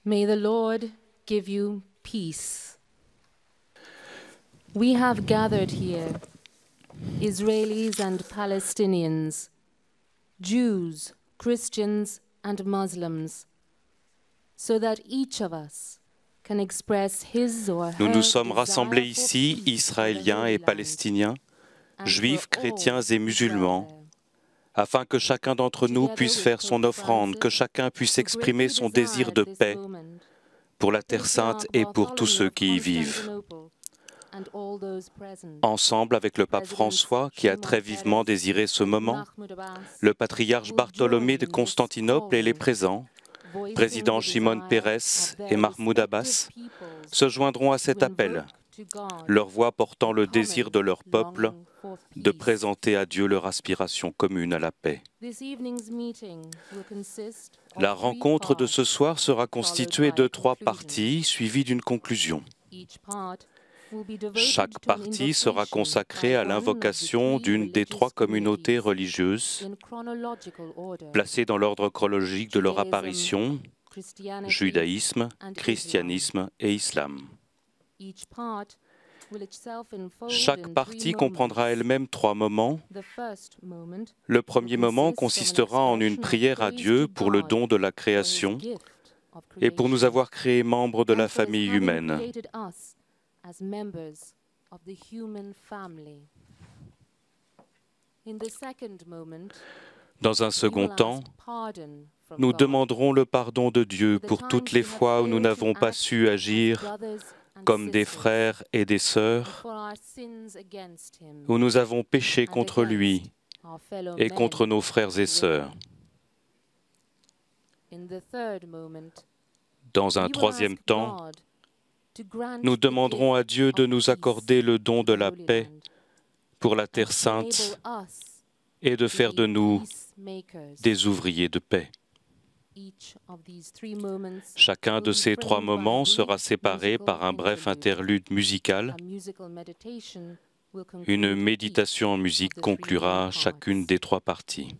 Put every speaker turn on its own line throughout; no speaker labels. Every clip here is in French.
May the Lord give you peace. We have gathered here, Israelis and Palestinians, Jews, Christians and Muslims, so that each of us can express his or her
Nous nous sommes
desire
rassemblés
for
ici,
peace in the
Israéliens
Holy
et
Land,
Palestiniens,
and
Juifs,
for all
chrétiens et
who
musulmans,
dwell there.
afin que chacun d'entre nous
Together
puisse
with
faire son
Pope
offrande, que
Francis,
chacun puisse
who
exprimer
greatly
son désir
desired
de
this
paix
moment,
pour la
the
Terre sainte
Patriarch
et pour tous
Bartholomew
ceux
of
qui y vivent.
Constantinople and all those present,
Ensemble avec le pape
Presidents
François, qui a
Shimon
très vivement
Peres
désiré ce
and
moment,
Mahmoud Abbas,
le patriarche
will
Bartholomé de
join in this
Constantinople et les
calling,
présents,
voicing
président
the
Shimon
desire
Peres
of
et
their
Mahmoud
respective
Abbas,
peoples
se joindront à
to
cet appel,
invoke to God
leur voix portant
their
le désir
common
de leur peuple
longing for
de
peace.
présenter à Dieu leur aspiration commune à la paix.
This evening's meeting will consist of
La
3
rencontre de ce
parts,
soir sera
followed
constituée
by
de
a
3
conclusion.
parties suivies d'une conclusion.
Each part will be devoted
Chaque
to an
partie sera
invocation
consacrée
by
à
one of the
l'invocation
3
d'une des 3
religious
communautés
communities
religieuses
in chronological order:
placées dans l'ordre chronologique de leur
Judaism,
apparition,
Christianity,
judaïsme,
and Islam.
christianisme et islam.
Each part will itself unfold
Chaque
in 3
partie comprendra
moments.
elle-même 3 moments.
The first moment
Le premier moment
consist of an
consistera en une
expression of
prière à
praise
Dieu
to
pour le
God
don de la
for his
création
gift of
et pour nous
creation,
avoir créés membres de
and
la
for his
famille
having
humaine.
created us as members of the human family. In the second moment,
Dans un
we
second
will
temps,
ask pardon from
nous
God
demanderons le pardon de Dieu
for the
pour
times
toutes les
we have
fois où nous
failed to
n'avons pas
act
su
as
agir
brothers and
comme des
sisters,
frères et des
and
sœurs,
for our sins against him
où nous avons péché
and
contre lui
against our fellow
et contre
men
nos frères et
and
sœurs.
women. In the third moment,
Dans un
we will
troisième
ask
temps,
God to grant
nous
the
demanderons à
gift
Dieu de
of
nous
peace
accorder le don
in
de
the
la
Holy
paix
Land,
pour la
and
Terre
to
sainte
enable us
et de
to
faire de
be
nous
peacemakers.
des ouvriers de paix.
Each of these 3 moments
Chacun
will
de
be
ces 3
framed by a
moments
brief
sera séparé
musical
par un bref interlude musical.
A musical meditation will conclude
Une
each
méditation en
of
musique
the 3 main
conclura chacune
parts.
des 3 parties.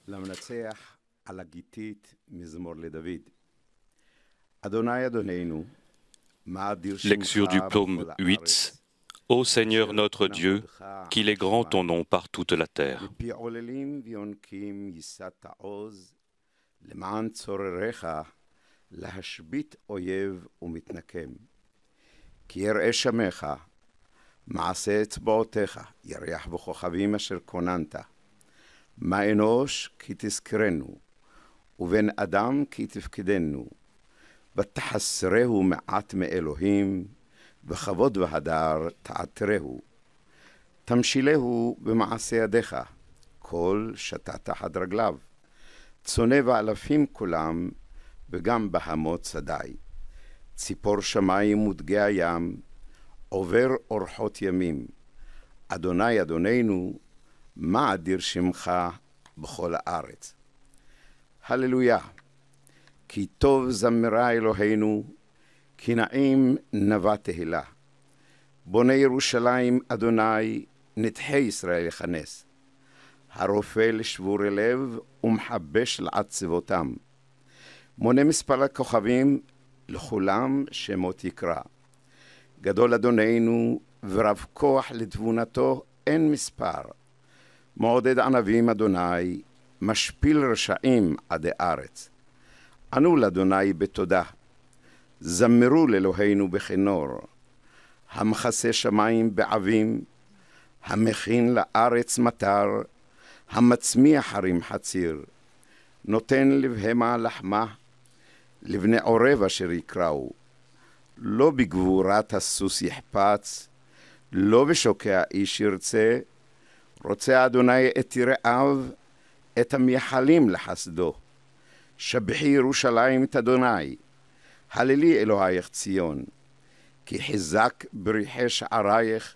למנצח על הגיתית מזמור לדוד. אדוני אדוננו, מה אדיר
Lecture du
שמך
psaume
בכל
8.
הארץ.
Ô Seigneur notre Dieu, qu'il est grand ton nom par toute la terre.
מפי עוללים ויונקים ייסדת עוז, למען צורריך להשבית אויב ומתנקם. כי יראה שמך, מעשה אצבעותיך, ירח בכוכבים אשר כוננת. מה אנוש כי תזכרנו, ובן אדם כי תפקדנו, ותחסרהו מעט מאלוהים, וכבוד והדר תעטרהו. תמשילהו במעשה ידיך, כל שתה תחת רגליו, צונא ואלפים כולם, וגם בהמות שדי. ציפור שמיים ודגי הים, עובר אורחות ימים. אדוני אדוננו, מה אדיר שמך בכל הארץ. הללויה. כי טוב זמרה אלוהינו, כי נעים נבא תהילה. בוני ירושלים אדוני, נדחי ישראל יכנס. הרופא לשבורי לב ומחבש לעצבותם. מונה מספר הכוכבים, לכולם שמות יקרא. גדול אדוננו ורב כוח לתבונתו אין מספר. מעודד ענבים אדוני, משפיל רשעים עדי ארץ. ענו לאדוני בתודה, זמרו לאלוהינו בכינור. המכסה שמיים בעבים, המכין לארץ מטר, המצמיח הרים חציר. נותן לבהמה לחמה, לבני עורב אשר יקראו. לא בגבורת הסוס יחפץ, לא בשוקע איש ירצה, רוצה אדוני את יראיו, את המייחלים לחסדו. שבחי ירושלים את אדוני, הללי אלוהיך ציון, כי חזק בריחי שערייך,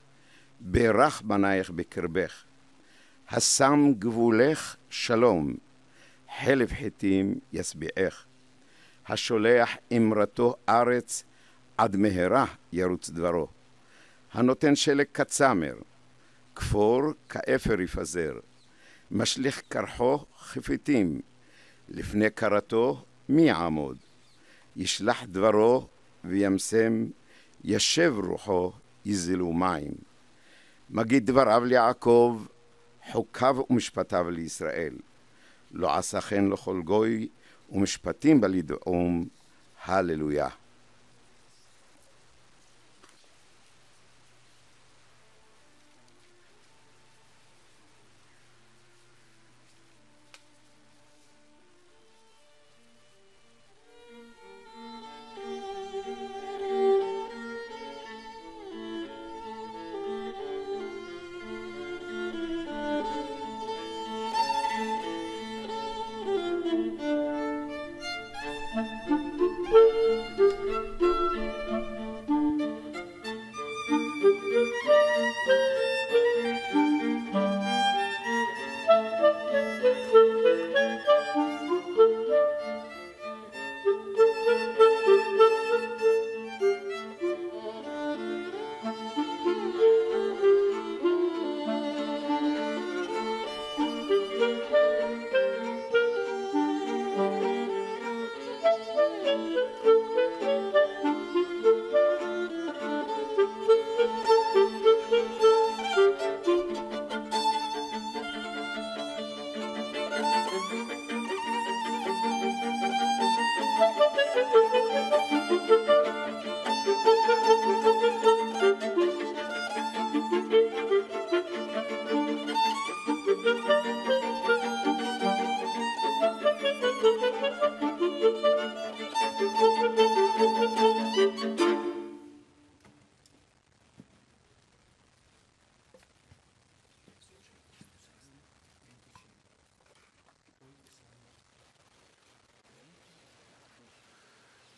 ברך בנייך בקרבך. השם גבולך שלום, חלף חיטים ישביעך. השולח אמרתו ארץ, עד מהרה ירוץ דברו. הנותן שלג כצמר, כפור כאפר יפזר, משליך קרחו חפיתים, לפני קרתו מי יעמוד? ישלח דברו וימסם, ישב רוחו יזלו מים. מגיד דבריו ליעקב, חוקיו ומשפטיו לישראל. לא עשה כן לכל גוי, ומשפטים בה לדעום. הללויה.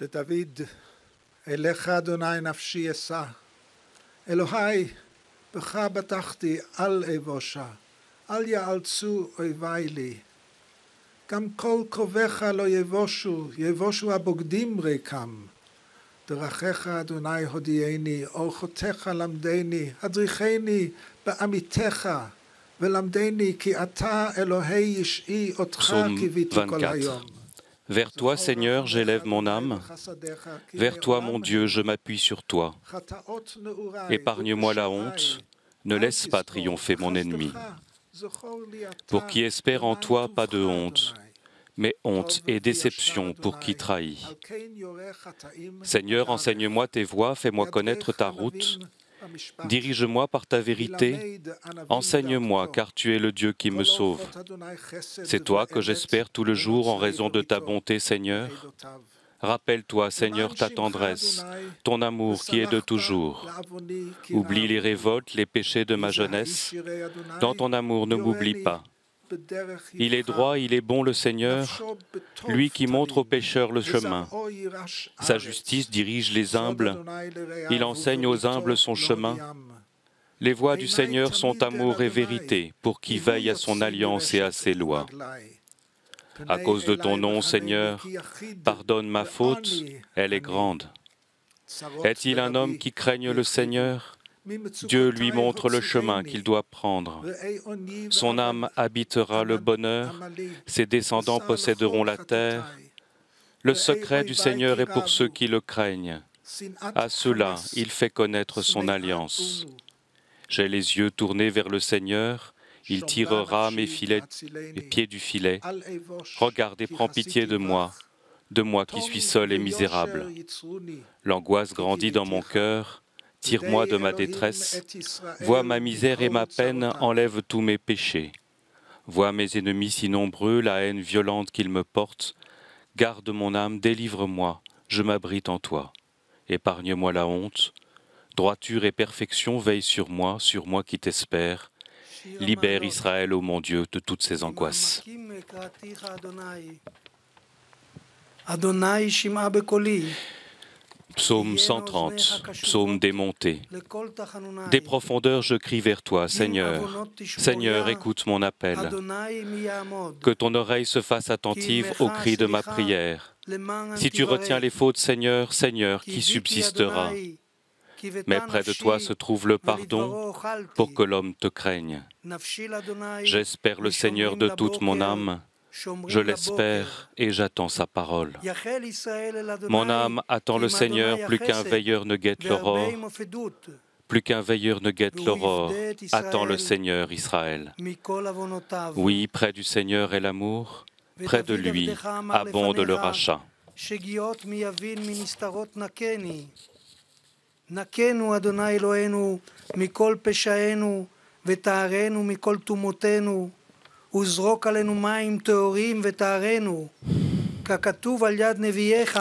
לדוד, אליך אדוני נפשי אשא, אלוהי בך בטחתי אל אבושה, אל יאלצו אויבי לי. גם כל קרוביך לא יבושו הבוגדים ריקם. דרכיך אדוני הודיעני, אורחותיך למדני, הדריכני בעמיתך, ולמדני כי אתה אלוהי ישעי, אותך קיוויתי כל היום.
Vers toi, Seigneur, j'élève mon âme. Vers toi, mon Dieu, je m'appuie sur toi. Épargne-moi la honte. Ne laisse pas triompher mon ennemi. Pour qui espère en toi, pas de honte, mais honte et déception pour qui trahit. Seigneur, enseigne-moi tes voies, fais-moi connaître ta route. Dirige-moi par ta vérité, enseigne-moi car tu es le Dieu qui me sauve. C'est toi que j'espère tout le jour en raison de ta bonté, Seigneur. Rappelle-toi, Seigneur, ta tendresse, ton amour qui est de toujours. Oublie les révoltes, les péchés de ma jeunesse. Dans ton amour, ne m'oublie pas. Il est droit, il est bon le Seigneur, lui qui montre aux pécheurs le chemin. Sa justice dirige les humbles, il enseigne aux humbles son chemin. Les voies du Seigneur sont amour et vérité pour qui veille à son alliance et à ses lois. À cause de ton nom, Seigneur, pardonne ma faute, elle est grande. Est-il un homme qui craigne le Seigneur ? Dieu lui montre le chemin qu'il doit prendre. Son âme habitera le bonheur, ses descendants posséderont la terre. Le secret du Seigneur est pour ceux qui le craignent. À ceux-là, il fait connaître son alliance. J'ai les yeux tournés vers le Seigneur, il tirera mes pieds du filet. Regarde et prends pitié de moi qui suis seul et misérable. L'angoisse grandit dans mon cœur. Tire-moi de ma détresse, vois ma misère et ma peine, enlève tous mes péchés. Vois mes ennemis si nombreux, la haine violente qu'ils me portent. Garde mon âme, délivre-moi, je m'abrite en toi. Épargne-moi la honte. Droiture et perfection veillent sur moi qui t'espère. Libère Israël, ô mon Dieu, de toutes ses angoisses. Psaume 130, psaume des montées. Des profondeurs je crie vers toi, Seigneur. Seigneur, écoute mon appel. Que ton oreille se fasse attentive au cri de ma prière. Si tu retiens les fautes, Seigneur, Seigneur, qui subsistera? Mais près de toi se trouve le pardon pour que l'homme te craigne. J'espère le Seigneur de toute mon âme. Je l'espère et j'attends sa parole. Mon âme attend le Seigneur plus qu'un veilleur ne guette l'aurore. Plus qu'un veilleur ne guette l'aurore, attend le Seigneur Israël. Oui, près du Seigneur est l'amour, près de lui abonde le rachat.
נקנו אדוני אלוהינו מכל פשענו וטהרנו מכל טומאותינו וזרוק עלינו מים טהורים וטהרנו ככתוב על יד נביאך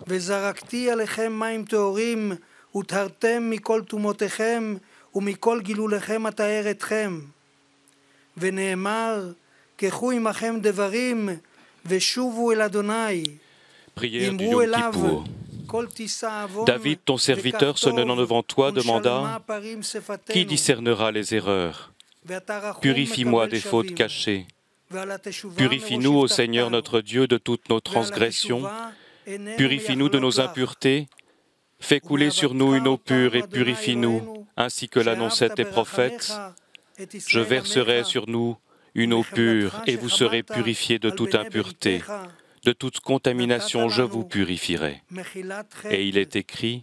וזרקתי עליכם מים טהורים וטהרתם מכל טומאותיכם ומכל גילוליכם אטהר אתכם ונאמר קחו עמכם דברים ושובו אל אדוני אמרו אליו
David, ton serviteur, se tenant devant toi, demanda « Qui discernera les erreurs? Purifie-moi des fautes cachées. Purifie-nous, ô Seigneur notre Dieu, de toutes nos transgressions. Purifie-nous de nos impuretés. Fais couler sur nous une eau pure et purifie-nous, ainsi que l'annonçaient tes prophètes. Je verserai sur nous une eau pure et vous serez purifiés de toute impureté. De toute contamination, je vous purifierai. » Et il est écrit,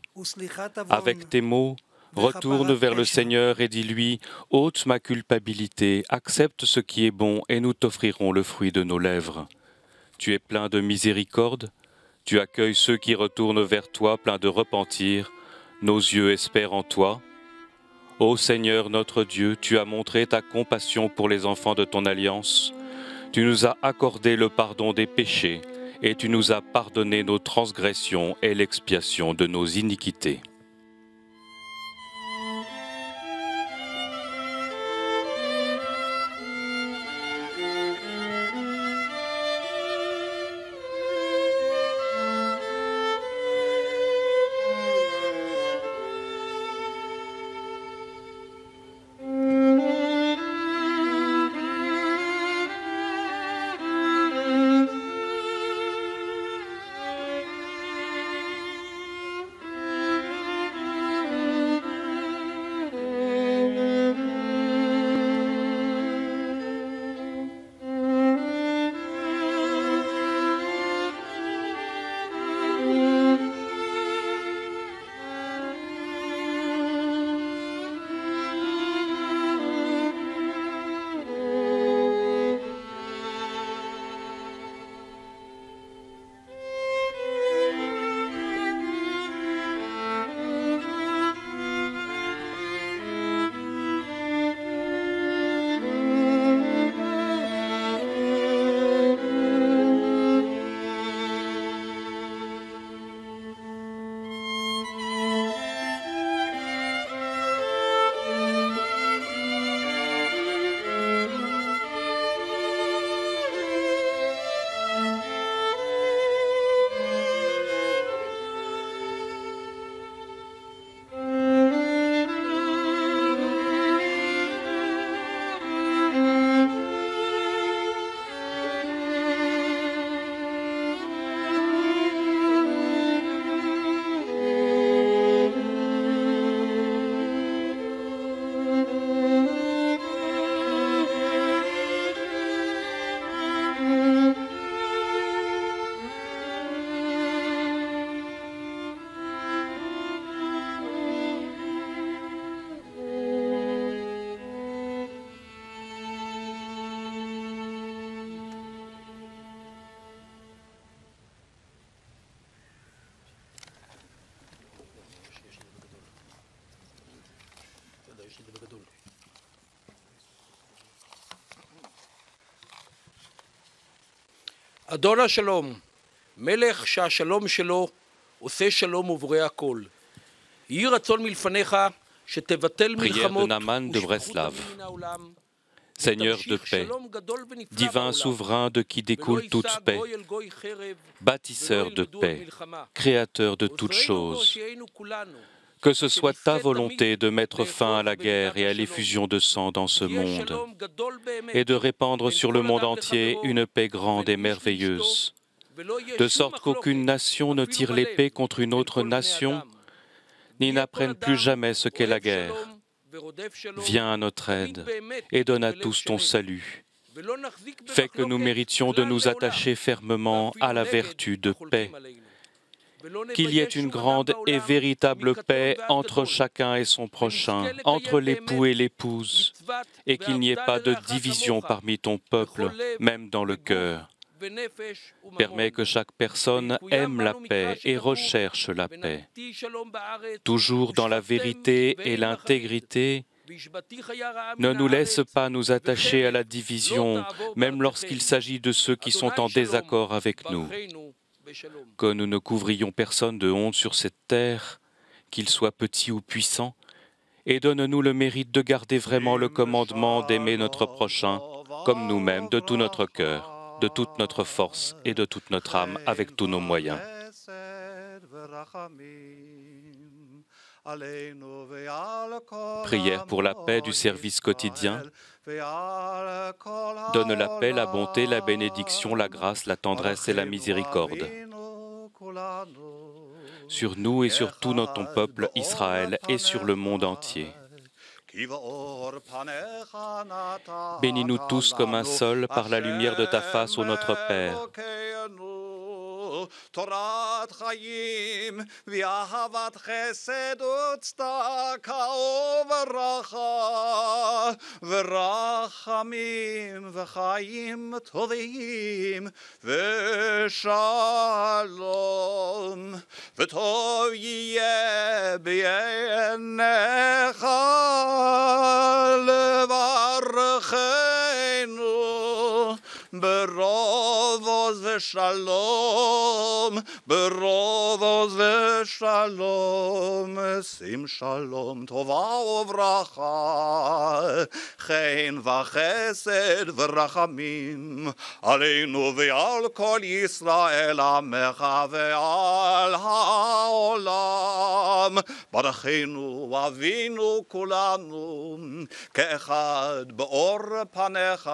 avec tes mots, retourne vers le Seigneur et dis-lui, ôte ma culpabilité, accepte ce qui est bon et nous t'offrirons le fruit de nos lèvres. Tu es plein de miséricorde, tu accueilles ceux qui retournent vers toi plein de repentir, nos yeux espèrent en toi. Ô Seigneur notre Dieu, tu as montré ta compassion pour les enfants de ton alliance. Tu nous as accordé le pardon des péchés et tu nous as pardonné nos transgressions et l'expiation de nos iniquités.
אדון השלום, מלך שהשלום שלו עושה שלום ובורא הכל. יהי רצון מלפניך שתבטל מלחמות ושפחות מן העולם.
Seigneur de paix, divin souverain de qui découle toute paix, bâtisseur de paix, créateur de toutes choses, que ce soit ta volonté de mettre fin à la guerre et à l'effusion de sang dans ce monde, et de répandre sur le monde entier une paix grande et merveilleuse. de sorte qu'aucune nation ne tire l'épée contre une autre nation, ni n'apprenne plus jamais ce qu'est la guerre. Viens à notre aide et donne à tous ton salut. Fais que nous méritions de nous attacher fermement à la vertu de paix. Qu'il y ait une grande et véritable paix entre chacun et son prochain, entre l'époux et l'épouse, et qu'il n'y ait pas de division parmi ton peuple, même dans le cœur. Permets que chaque personne aime la paix et recherche la paix. Toujours dans la vérité et l'intégrité, ne nous laisse pas nous attacher à la division, même lorsqu'il s'agit de ceux qui sont en désaccord avec nous. Que nous ne couvrions personne de honte sur cette terre, qu'il soit petit ou puissant, et donne-nous le mérite de garder vraiment le commandement d'aimer notre prochain comme nous-mêmes de tout notre cœur, de toute notre force et de toute notre âme avec tous nos moyens. Prière pour la paix du service quotidien. Donne la paix, la bonté, la bénédiction, la grâce, la tendresse et la miséricorde sur nous et sur tout ton peuple Israël et sur le monde entier. Bénis-nous tous comme un seul par la lumière de ta face, ô notre Père.
תורת חיים ואהבת חסד וצדקה וברכה ורחמים וחיים טובים ושלום וטוב יהיה בעיניך לברכנו ברוב עוז ושלום, ברוב עוז ושלום, שים שלום טובה וברכה, חן וחסד ורחמים, עלינו ועל כל ישראל עמך ועל העולם, ברכנו אבינו כולנו, כאחד באור פניך,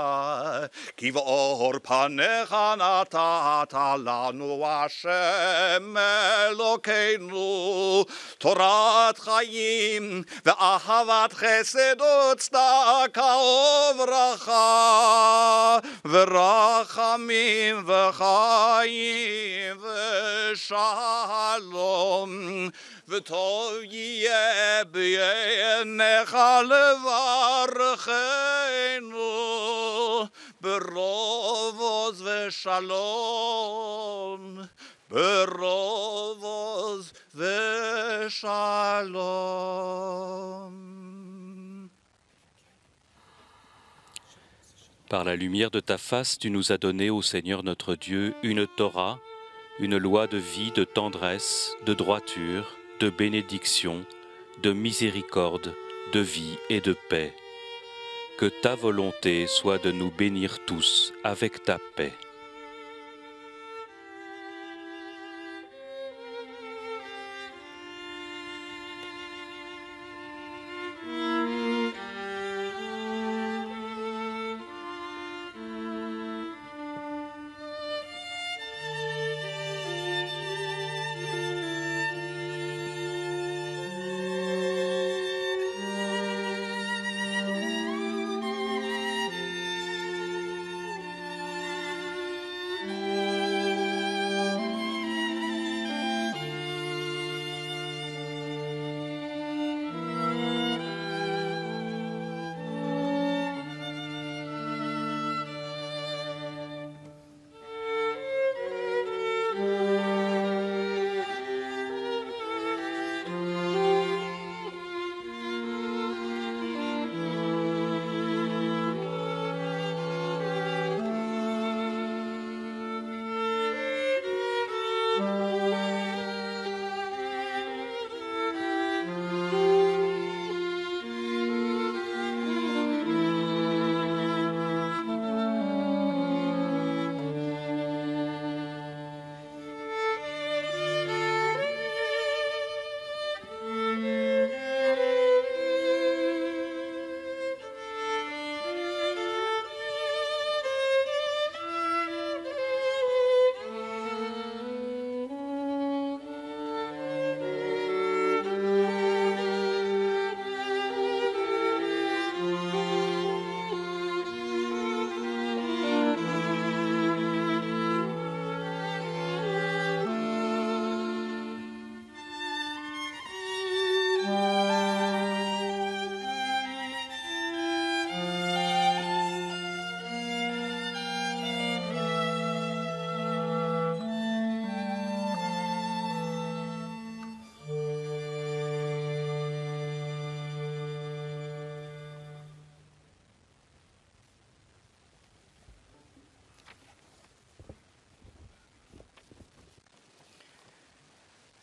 כי באור פניך נתת לנו השם אלוקינו תורת חיים ואהבת חסד וצדקה וברכה ורחמים וחיים ושלום וטוב יהיה בעיניך לברכנו ברוב עוז ושלום, ברוב עוז ושלום.
Par la lumière de ta face, tu nous as donné, ô Seigneur notre Dieu, une Torah, une loi de vie, de tendresse, de droiture, de bénédiction, de miséricorde, de vie et de paix. Que ta volonté soit de nous bénir tous avec ta paix.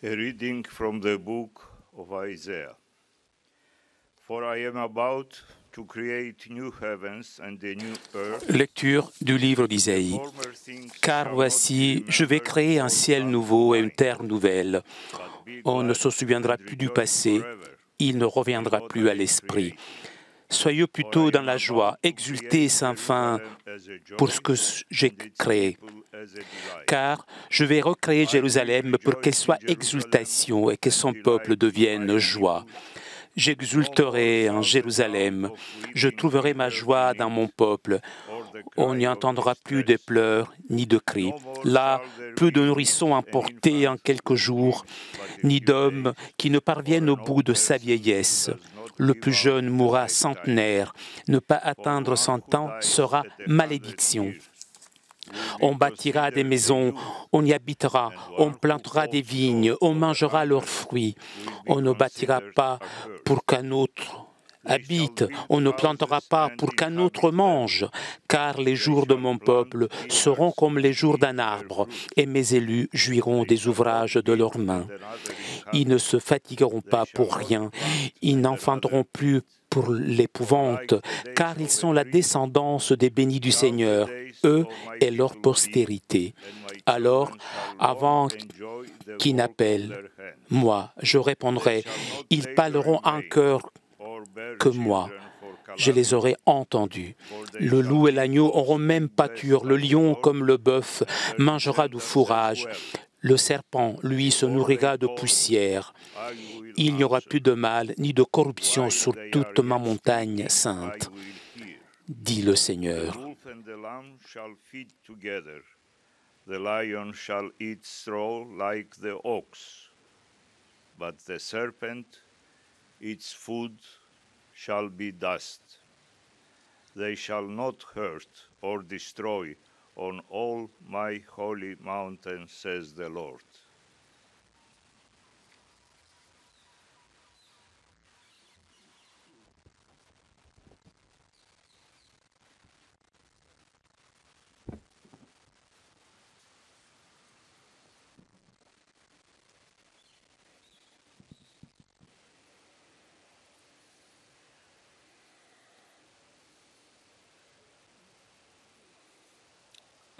A reading from the book of Isaiah. For I am about to create new heavens and a new earth.
Lecture du livre d'Isaïe. Car voici, je vais créer un ciel nouveau et une terre nouvelle. On ne se souviendra plus du passé, il ne reviendra plus à l'esprit. Soyez plutôt dans la joie, exultez sans fin pour ce que j'ai créé. Car je vais recréer Jérusalem pour qu'elle soit exultation et que son peuple devienne joie. J'exulterai en Jérusalem, je trouverai ma joie dans mon peuple. On n'y entendra plus de pleurs ni de cris. Là, plus de nourrissons emportés en quelques jours, ni d'hommes qui ne parviennent au bout de sa vieillesse. Le plus jeune mourra centenaire. Ne pas atteindre 100 ans sera malédiction. On bâtira des maisons, on y habitera, on plantera des vignes, on mangera leurs fruits. On ne bâtira pas pour qu'un autre habite, on ne plantera pas pour qu'un autre mange, car les jours de mon peuple seront comme les jours d'un arbre, et mes élus jouiront des ouvrages de leurs mains. Ils ne se fatigueront pas pour rien, ils n'enfanteront plus pour l'épouvante, car ils sont la descendance des bénis du Seigneur, eux et leur postérité. Alors, avant qu'ils n'appellent, moi, je répondrai, ils parleront en cœur que moi. Je les aurai entendus. Le loup et l'agneau auront même pâture, le lion comme le bœuf mangera du fourrage. Le serpent, lui, se nourrira de poussière. Il n'y aura plus de mal ni de corruption sur toute ma montagne sainte, dit le Seigneur.
The lion shall eat straw like the ox, but the serpent, its food shall be dust. They shall not hurt or destroy on all my holy mountain, says the Lord.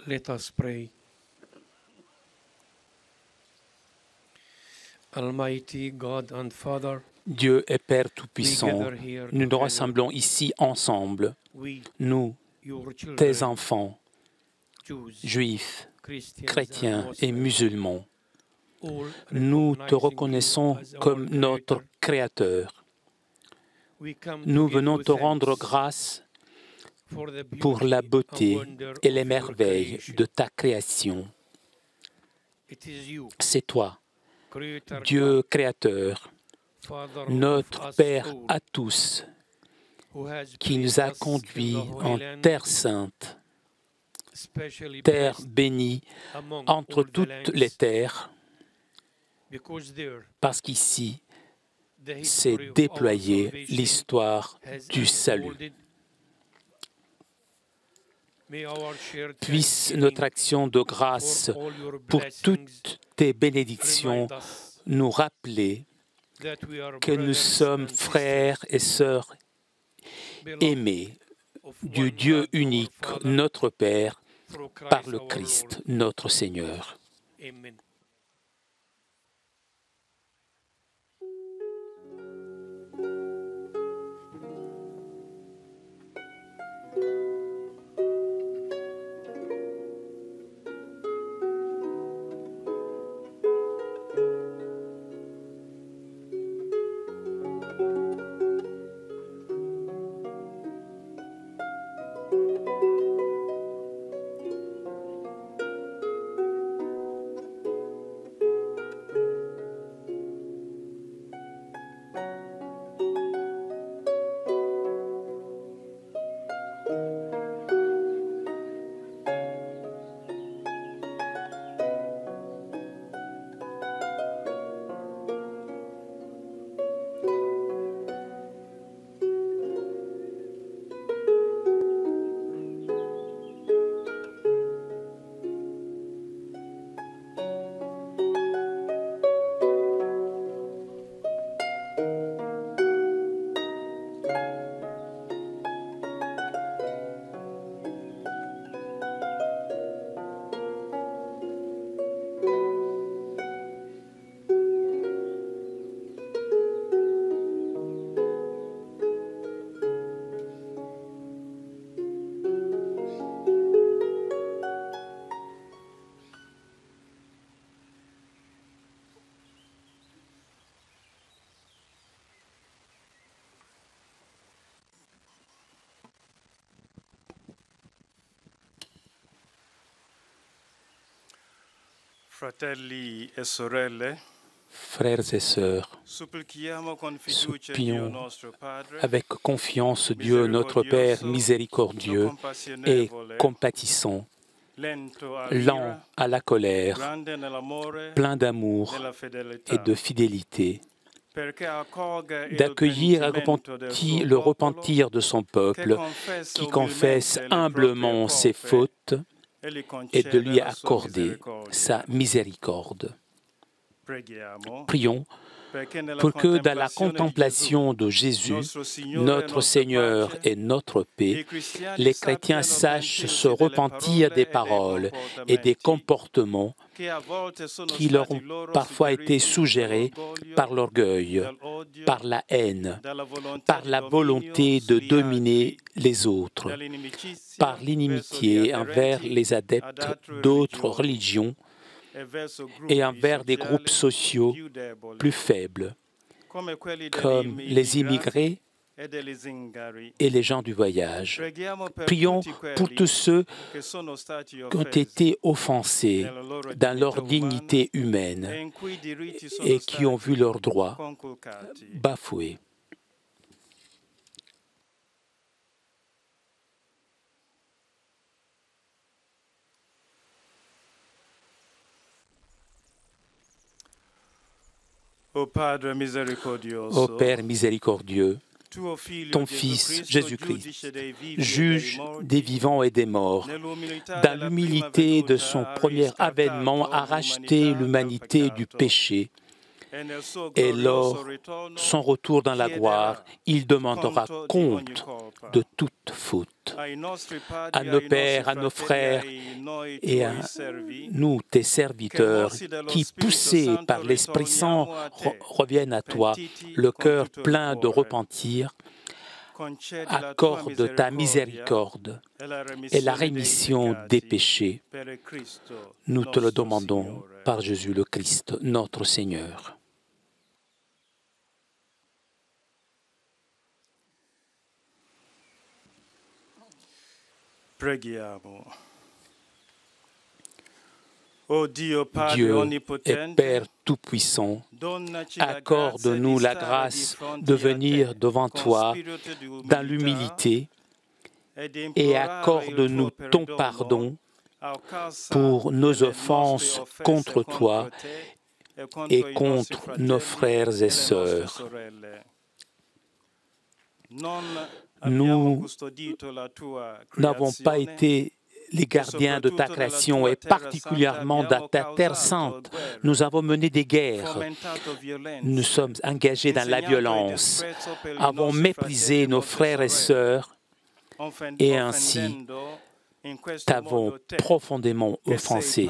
Let us pray. Almighty God and Father,
Dieu est Père Tout-Puissant, nous nous rassemblons ici ensemble, nous, tes enfants, juifs, chrétiens et musulmans. Nous te reconnaissons comme notre Créateur. Nous venons te rendre grâce pour la beauté et les merveilles de ta création. C'est toi, Dieu créateur, notre Père à tous, qui nous a conduits en terre sainte, terre bénie entre toutes les terres, parce qu'ici s'est déployée l'histoire du salut. Puisse notre action de grâce pour toutes tes bénédictions nous rappeler que nous sommes frères et sœurs aimés du Dieu unique, notre Père, par le Christ, notre Seigneur.
Amen.
Fratelli e sorelle,
frères et sœurs, supplions avec confiance Dieu notre Père miséricordieux et compatissant, lent à la colère, plein d'amour et de fidélité, d'accueillir le repentir de son peuple qui confesse humblement ses fautes et de lui accorder sa miséricorde. Prions pour que dans la contemplation de Jésus, notre Seigneur et notre paix, les chrétiens sachent se repentir des paroles et des comportements qui leur ont parfois été suggérés par l'orgueil, par la haine, par la volonté de dominer les autres, par l'inimitié envers les adeptes d'autres religions et envers des groupes sociaux plus faibles, comme les immigrés et les gens du voyage. Prions pour tous ceux qui ont été offensés dans leur dignité humaine et qui ont vu leurs droits bafoués.
Ô Père
miséricordieux, ton Fils Jésus-Christ, juge des vivants et des morts, dans l'humilité de son premier avènement a racheté l'humanité du péché, et lors son retour dans la gloire, il demandera compte de toute faute. À nos pères, à nos frères et à nous, tes serviteurs, qui, poussés par l'Esprit Saint, reviennent à toi, le cœur plein de repentir, accorde ta miséricorde et la rémission des péchés. Nous te le demandons par Jésus le Christ, notre Seigneur. Dieu et Père Tout-Puissant, accorde-nous la grâce de venir devant toi dans l'humilité et accorde-nous ton pardon pour nos offenses contre toi et contre nos frères et sœurs. Nous n'avons pas été les gardiens de ta création et particulièrement dans ta terre sainte. Nous avons mené des guerres. Nous sommes engagés dans la violence, avons méprisé nos frères et sœurs et ainsi t'avons profondément offensé,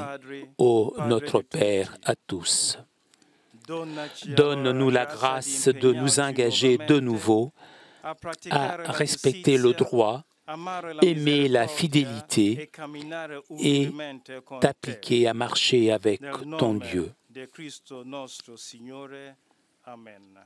ô notre Père à tous. Donne-nous la grâce de nous engager de nouveau à respecter le droit, aimer la fidélité et t'appliquer à marcher avec ton Dieu. Amen.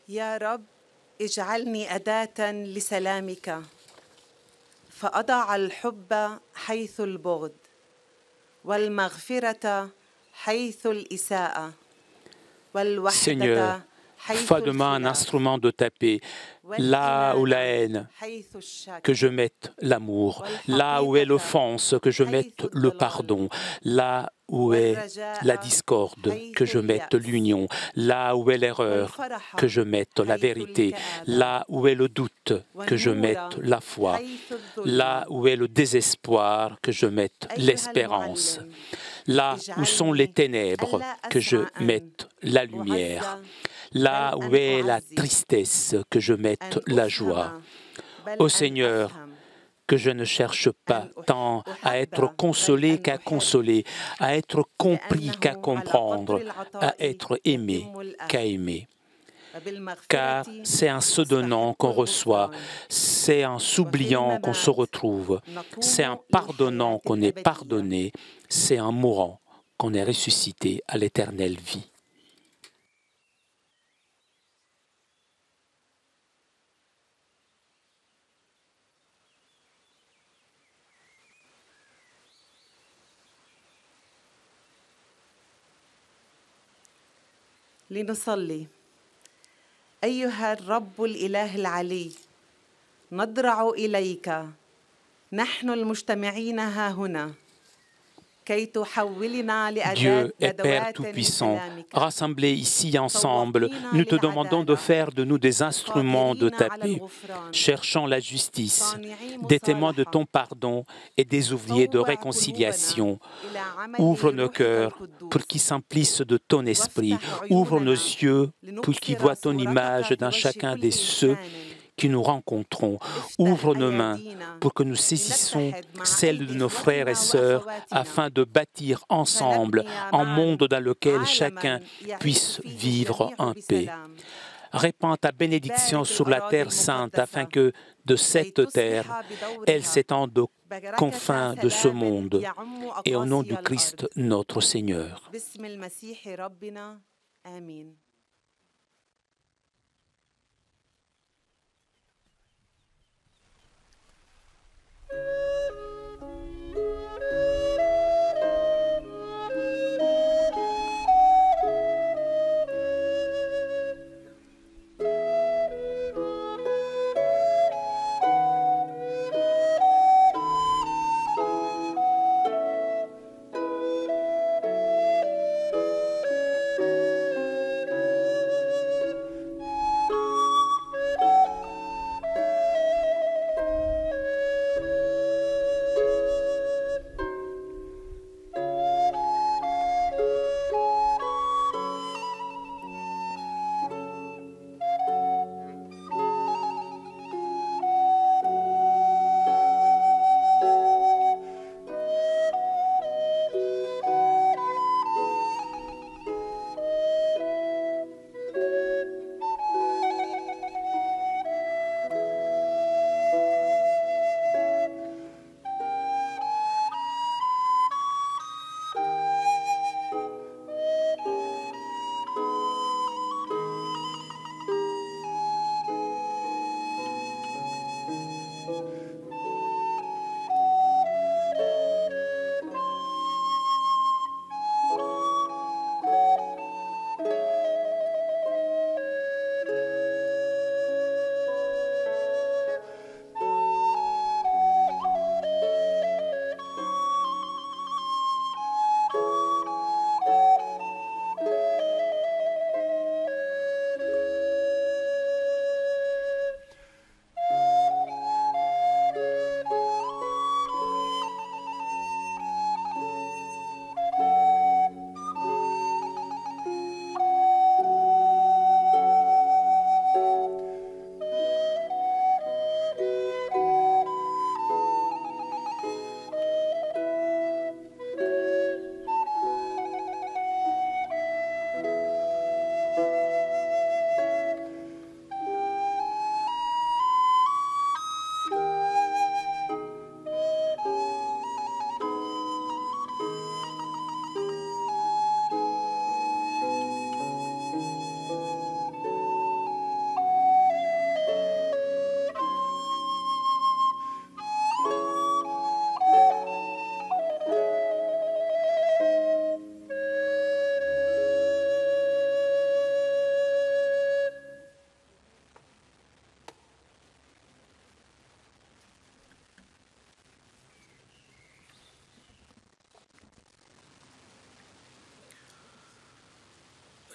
يا رب اجعلني أداة لسلامك فأضع الحب حيث البغض والمغفرة حيث الإساءة
Seigneur, fais de moi un instrument de ta paix, là où la haine, que je mette l'amour, là où est l'offense, que je mette le pardon, là où est la discorde, que je mette l'union, là où est l'erreur, que je mette la vérité, là où est le doute, que je mette la foi, là où est le désespoir, que je mette l'espérance, là où sont les ténèbres, que je mette la lumière, là où est la tristesse, que je mette la joie. Ô Seigneur, que je ne cherche pas tant à être consolé qu'à consoler, à être compris qu'à comprendre, à être aimé qu'à aimer. Car c'est en se donnant qu'on reçoit, c'est en s'oubliant qu'on se retrouve, c'est en pardonnant qu'on est pardonné, c'est en mourant qu'on est ressuscité à l'éternelle vie.
لنصلي. أيها الرب الإله العلي، نضرع إليك نحن المجتمعين ها هنا كي تحولنا
Dieu est Père
لأدوات
Tout-Puissant.
لسلامك.
Rassemblés ici ensemble, nous te demandons de faire de nous des instruments de ta paix, cherchant la justice, des témoins de ton pardon et des ouvriers de réconciliation. Ouvre nos cœurs pour qu'ils s'emplissent de ton esprit. Ouvre nos yeux pour qu'ils voient ton image dans chacun de ceux que nous rencontrons. Ouvre nos mains pour que nous saisissions celles de nos frères et sœurs afin de bâtir ensemble un monde dans lequel chacun puisse vivre en paix. Répands ta bénédiction sur la terre sainte afin que de cette terre, elle s'étende aux confins de ce monde. Et au nom du Christ notre Seigneur.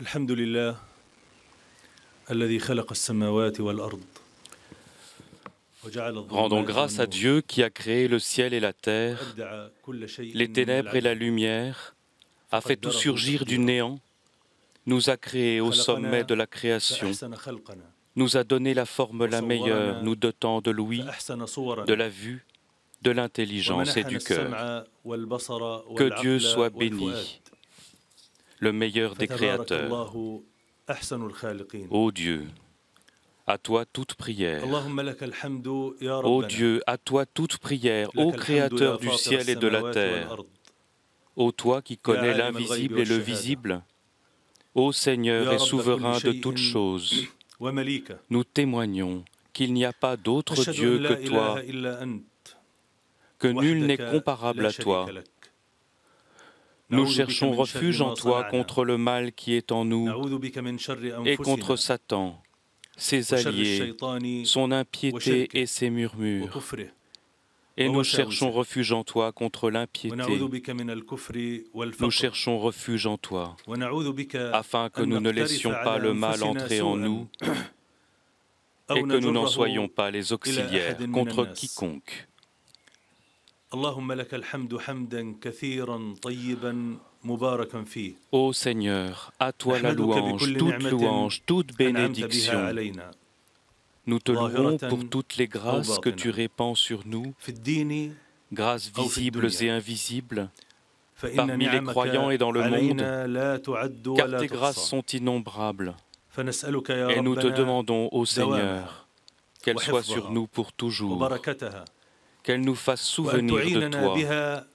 Alhamdulillah, alladhi khalaqa as-samawati wal-ard.
Rendons grâce à Dieu qui a créé le ciel et la terre, les ténèbres et la lumière, a fait tout surgir du néant, nous a créés au sommet de la création, nous a donné la forme la meilleure, nous dotant de l'ouïe, de la vue, de l'intelligence et du cœur. Que Dieu soit béni, le meilleur des créateurs. Ô Dieu, à toi toute prière. Ô Dieu, à toi toute prière, ô Créateur du ciel et de la terre. Ô toi qui connais l'invisible et le visible, ô Seigneur et souverain de toutes choses, nous témoignons qu'il n'y a pas d'autre Dieu que toi, que nul n'est comparable à toi. Nous cherchons refuge en toi contre le mal qui est en nous et contre Satan, ses alliés, son impiété et ses murmures. Et nous cherchons refuge en toi contre l'impiété. Nous cherchons refuge en toi, afin que nous ne laissions pas le mal entrer en nous et que nous n'en soyons pas les auxiliaires contre quiconque. Ô Seigneur, à toi la louange, toute bénédiction. Nous te louons pour toutes les grâces que tu répands sur nous, grâces visibles et invisibles, parmi les croyants et dans le monde, car tes grâces sont innombrables. Et nous te demandons, ô Seigneur, qu'elles soient sur nous pour toujours, qu'elles nous fassent souvenir de toi,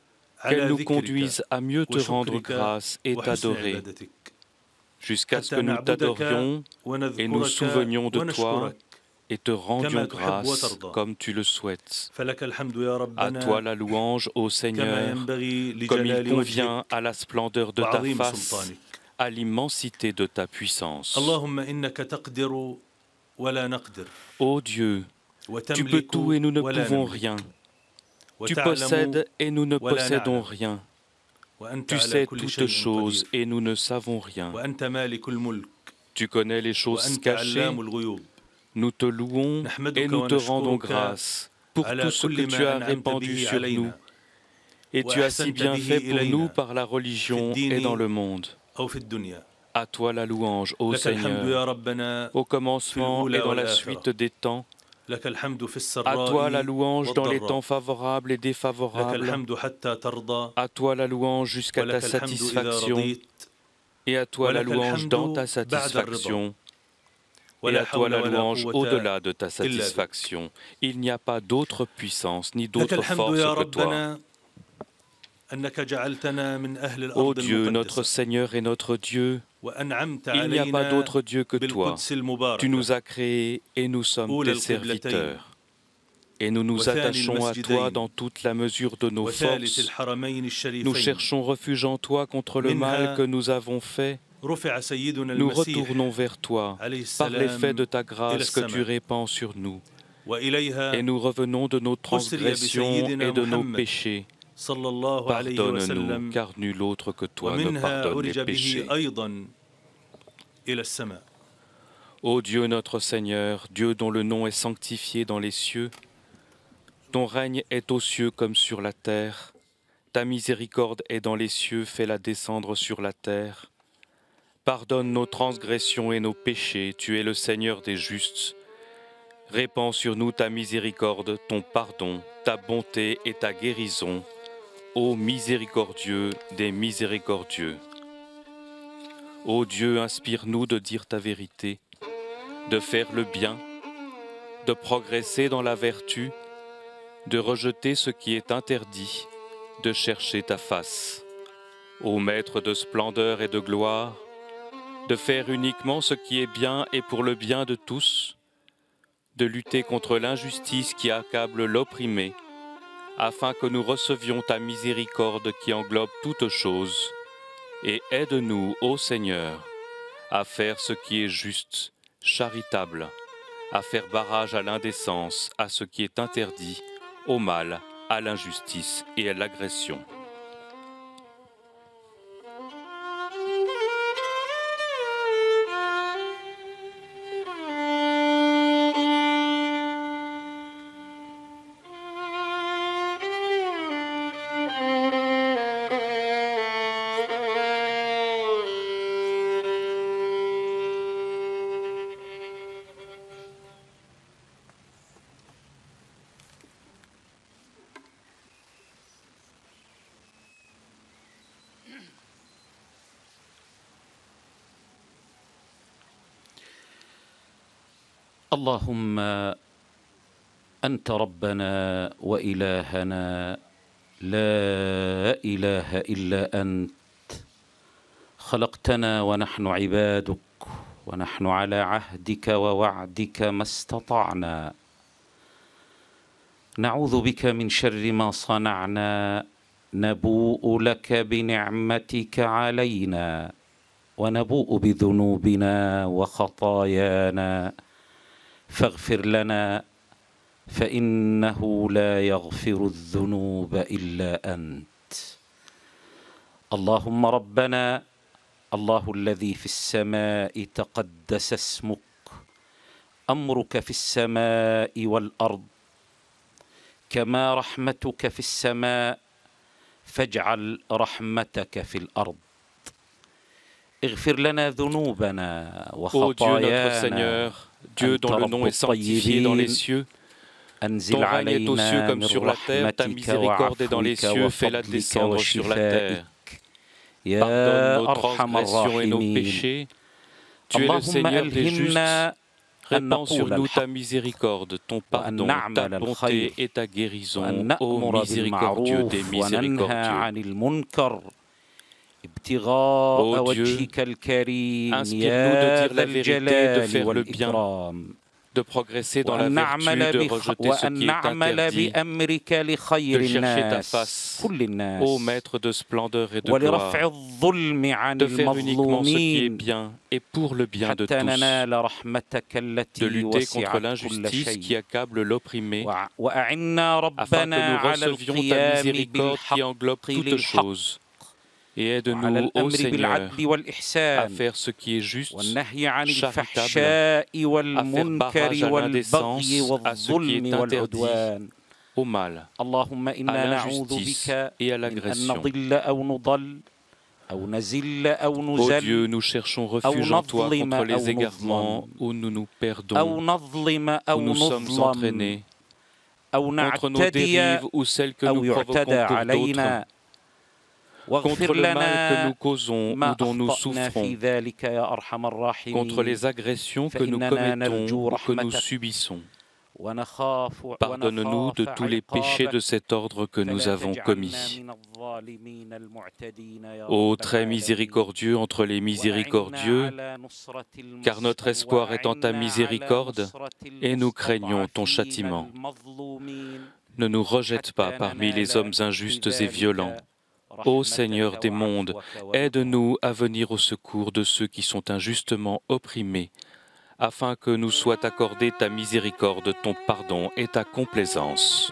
qu'elles nous conduisent à mieux te rendre grâce et t'adorer, jusqu'à ce que nous t'adorions et nous souvenions de toi et te rendions grâce comme tu le souhaites. À toi la louange, ô Seigneur, comme il convient à la splendeur de ta face, à l'immensité de ta puissance. Ô Dieu, tu peux tout et nous ne pouvons rien. Tu possèdes et nous ne possédons rien. Tu sais toutes choses et nous ne savons rien. Tu connais les choses cachées. Nous te louons et nous te rendons grâce pour tout ce que tu as répandu sur nous. Et tu as si bien fait pour nous par la religion et dans le monde. À toi la louange, ô Seigneur, au commencement et dans la suite des temps. À toi la louange dans les temps favorables et défavorables. À toi la louange jusqu'à ta satisfaction. Et à toi la louange dans ta satisfaction. Et à toi la louange au-delà de ta satisfaction. Il n'y a pas d'autre puissance ni d'autre force que toi. Ô Dieu, notre Seigneur et notre Dieu, il n'y a pas d'autre Dieu que toi. Tu nous as créés et nous sommes tes serviteurs. Et nous nous attachons à toi dans toute la mesure de nos forces. Nous cherchons refuge en toi contre le mal que nous avons fait. Nous retournons vers toi par l'effet de ta grâce que tu répands sur nous. Et nous revenons de nos transgressions et de nos péchés. Pardonne-nous, car nul autre que toi ne pardonne les péchés. Ô Dieu notre Seigneur, Dieu dont le nom est sanctifié dans les cieux, ton règne est aux cieux comme sur la terre, ta miséricorde est dans les cieux, fais-la descendre sur la terre. Pardonne nos transgressions et nos péchés, tu es le Seigneur des justes. Répands sur nous ta miséricorde, ton pardon, ta bonté et ta guérison, ô miséricordieux des miséricordieux. Ô Dieu, inspire-nous de dire ta vérité, de faire le bien, de progresser dans la vertu, de rejeter ce qui est interdit, de chercher ta face. Ô Maître de splendeur et de gloire, de faire uniquement ce qui est bien et pour le bien de tous, de lutter contre l'injustice qui accable l'opprimé, afin que nous recevions ta miséricorde qui englobe toutes choses, et aide-nous, ô Seigneur, à faire ce qui est juste, charitable, à faire barrage à l'indécence, à ce qui est interdit, au mal, à l'injustice et à l'agression.
اللهم أنت ربنا وإلهنا لا إله إلا أنت خلقتنا ونحن عبادك ونحن على عهدك ووعدك ما استطعنا نعوذ بك من شر ما صنعنا نبوء لك بنعمتك علينا ونبوء بذنوبنا وخطايانا فاغفر لنا فإنه لا يغفر الذنوب إلا أنت اللهم ربنا الله الذي في السماء تقدس اسمك أمرك في السماء والأرض كما رحمتك في السماء فاجعل رحمتك في الأرض اغفر لنا ذنوبنا وخطايانا
Dieu dont le nom est sanctifié dans les cieux, ton règne est aux cieux comme sur la terre, ta miséricorde est dans les cieux, fais-la descendre sur la terre. Pardonne nos transgressions et nos péchés. Tu es le Seigneur des justes. Répands sur nous ta miséricorde, ton pardon, ta bonté et ta guérison, ô miséricordieux des miséricordieux. Ô Dieu, inspire-nous de dire la vérité, de faire le bien, de progresser dans la vertu, de rejeter ce qui est interdit, de chercher ta face, ô Maître de splendeur et de gloire, de faire uniquement ce qui est bien et pour le bien de tous, de lutter contre l'injustice qui accable l'opprimé, afin que nous recevions ta miséricorde qui englobe toutes choses. Et aide-nous, ô Seigneur, à faire ce qui est juste, charitable, à faire barrage à l'indécence, à ce qui est interdit, au mal, à l'injustice et à l'agression. Ô Dieu, nous cherchons refuge en toi contre les égarements où nous nous perdons, où nous sommes entraînés, contre nos dérives ou celles que nous provoquons pour d'autres, contre le mal que nous causons ou dont nous souffrons, contre les agressions que nous commettons ou que nous subissons. Pardonne-nous de tous les péchés de cet ordre que nous avons commis. Ô très miséricordieux entre les miséricordieux, car notre espoir est en ta miséricorde et nous craignons ton châtiment. Ne nous rejette pas parmi les hommes injustes et violents. Ô Seigneur des mondes, aide-nous à venir au secours de ceux qui sont injustement opprimés, afin que nous soit accordée ta miséricorde, ton pardon et ta complaisance.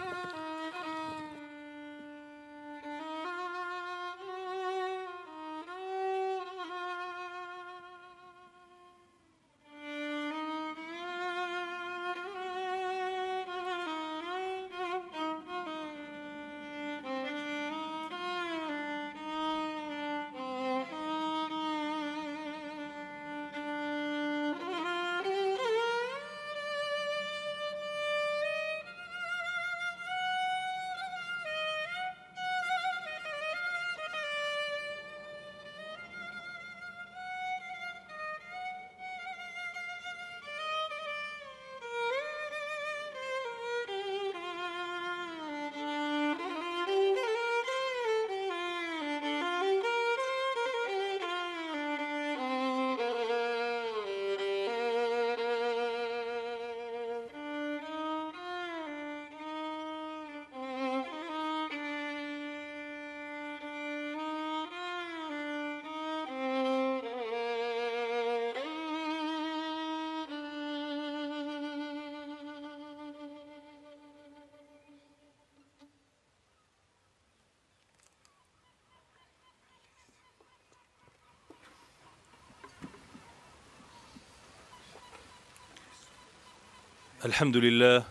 الحمد لله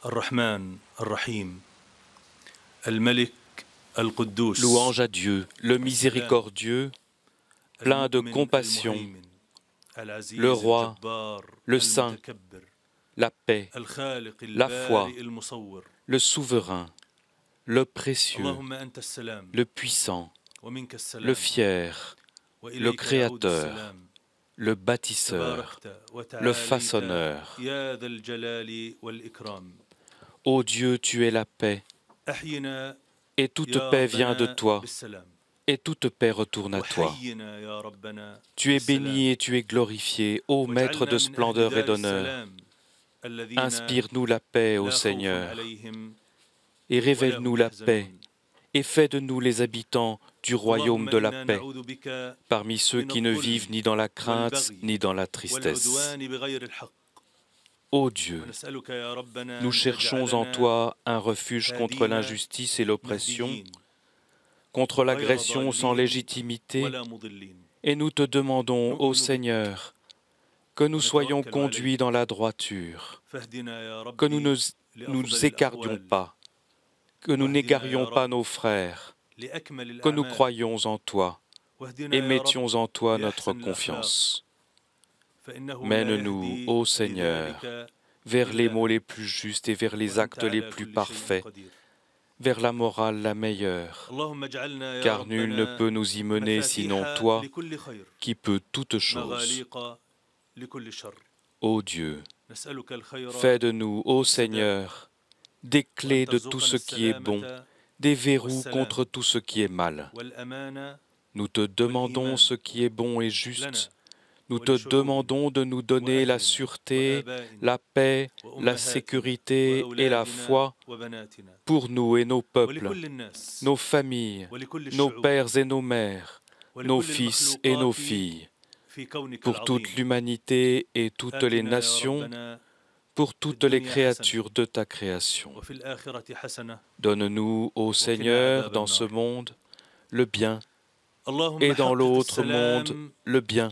الرحمن الرحيم الملك القدوس.
Louange à Dieu, le miséricordieux, plein de compassion, le roi, le saint, la paix, la foi, le souverain, le précieux, le puissant, le fier, le créateur, le bâtisseur, le façonneur. Ô Dieu, tu es la paix, et toute paix vient de toi, et toute paix retourne à toi. Tu es béni et tu es glorifié, ô Maître de splendeur et d'honneur. Inspire-nous la paix, ô Seigneur, et révèle-nous la paix, et fais de nous les habitants du royaume de la paix, parmi ceux qui ne vivent ni dans la crainte ni dans la tristesse. Ô Dieu, nous cherchons en toi un refuge contre l'injustice et l'oppression, contre l'agression sans légitimité, et nous te demandons, ô Seigneur, que nous soyons conduits dans la droiture, que nous ne nous écartions pas, que nous n'égarions pas nos frères, que nous croyions en toi et mettions en toi notre confiance. Mène-nous, ô Seigneur, vers les mots les plus justes et vers les actes les plus parfaits, vers la morale la meilleure, car nul ne peut nous y mener sinon toi, qui peux toutes choses. Ô Dieu, fais de nous, ô Seigneur, des clés de tout ce qui est bon, des verrous contre tout ce qui est mal. Nous te demandons ce qui est bon et juste. Nous te demandons de nous donner la sûreté, la paix, la sécurité et la foi pour nous et nos peuples, nos familles, nos pères et nos mères, nos fils et nos filles, pour toute l'humanité et toutes les nations, pour toutes les créatures de ta création. Donne-nous, ô Seigneur, dans ce monde, le bien, et dans l'autre monde, le bien,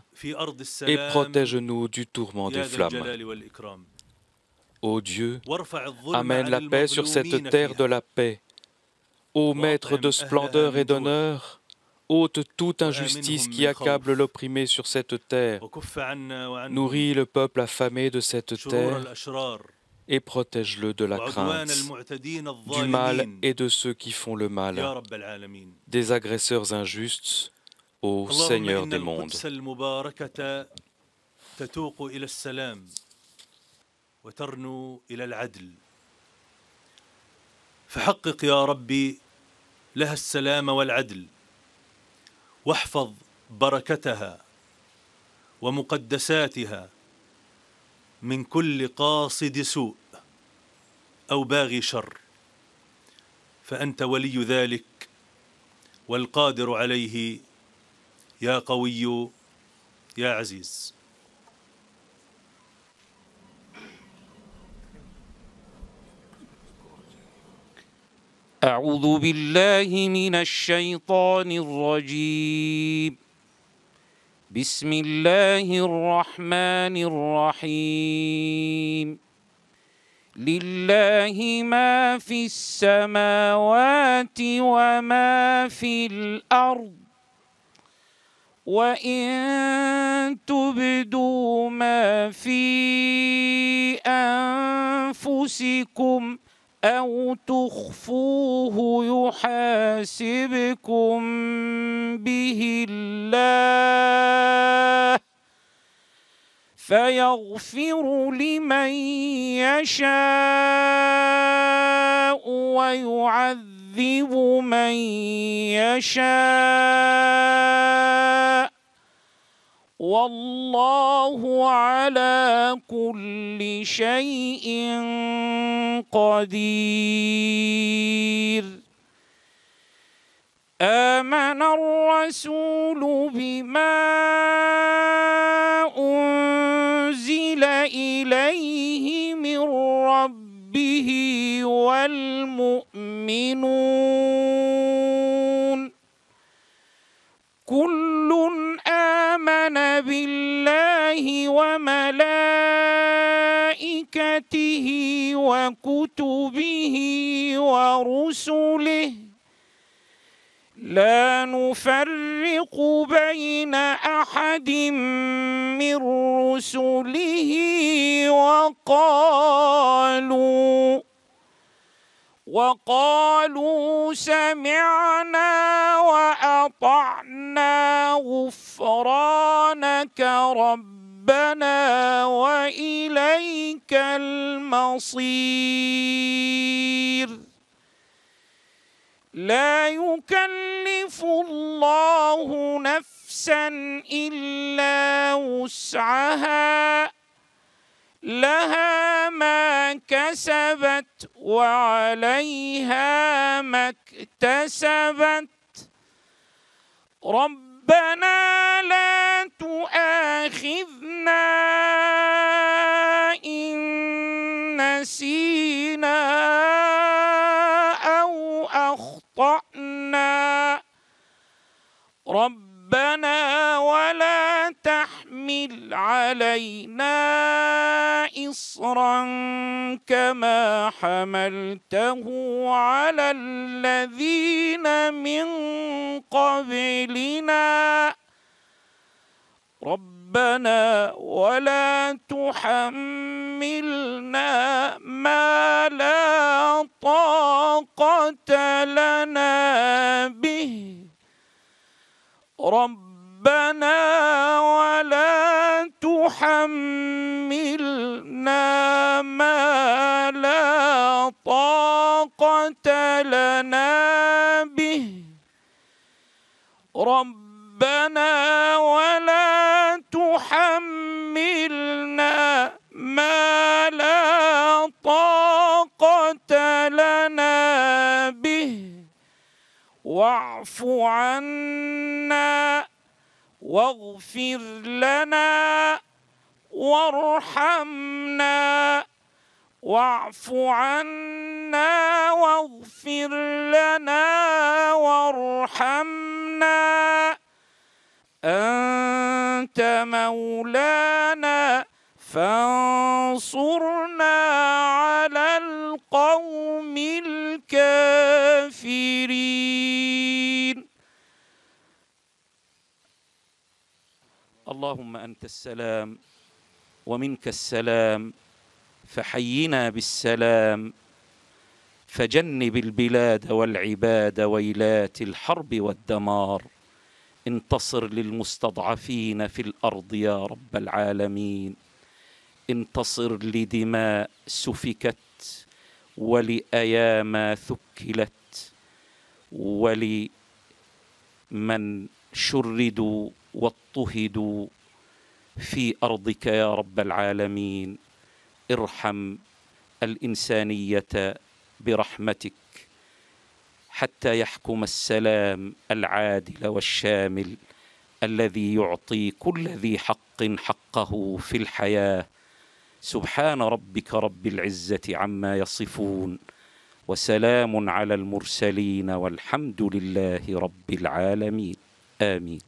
et protège-nous du tourment des flammes. Ô Dieu, amène la paix sur cette terre de la paix. Ô Maître de splendeur et d'honneur, ôte toute injustice qui accable l'opprimé sur cette terre. Nourris le peuple affamé de cette terre et protège-le de la crainte, du mal et de ceux qui font le mal, des agresseurs injustes, ô Seigneur des mondes.
فحقق يا ربي لها السلام والعدل واحفظ بركتها ومقدساتها من كل قاصد سوء أو باغي شر فأنت ولي ذلك والقادر عليه يا قوي يا عزيز.
أعوذ بالله من الشيطان الرجيم. بسم الله الرحمن الرحيم. لله ما في السماوات وما في الأرض وإن تبدوا ما في أنفسكم أو تخفوه يحاسبكم به الله فيغفر لمن يشاء ويعذب من يشاء والله على كل شيء قدير. آمن الرسول بما أنزل إليه من ربه والمؤمنون كل آمن بالله وملائكته وكتبه ورسله لا نفرق بين أحد من رسله وقالوا سمعنا وأطعنا
أطعنا غفرانك ربنا وإليك المصير. لا يكلف الله نفسا إلا وسعها، لها ما كسبت وعليها ما اكتسبت. ربنا لا تؤاخذنا إن نسينا أو أخطأنا. ربنا ولا تحمل علينا إصرا كما حملته على الذين من قبلنا. ربنا ولا تحملنا ما لا طاقة لنا به. ربنا ولا تحملنا ما لا طاقة لنا به. ربنا ولا تحملنا ما لا طاقة لنا به. واعف عنا واغفر لنا وارحمنا. واعف عنا واغفر لنا وارحمنا. أنت مولانا فانصرنا على القوم الكافرين. اللهم أنت السلام ومنك السلام، فحينا بالسلام، فجنب البلاد والعباد ويلات الحرب والدمار. انتصر للمستضعفين في الأرض يا رب العالمين. انتصر لدماء سفكت ولأيام ثكلت ولمن شردوا واضطهدوا في أرضك يا رب العالمين. ارحم الإنسانية برحمتك حتى يحكم السلام العادل والشامل الذي يعطي كل ذي حق حقه في الحياة. سبحان ربك رب العزة عما يصفون، وسلام على المرسلين، والحمد لله رب العالمين. آمين.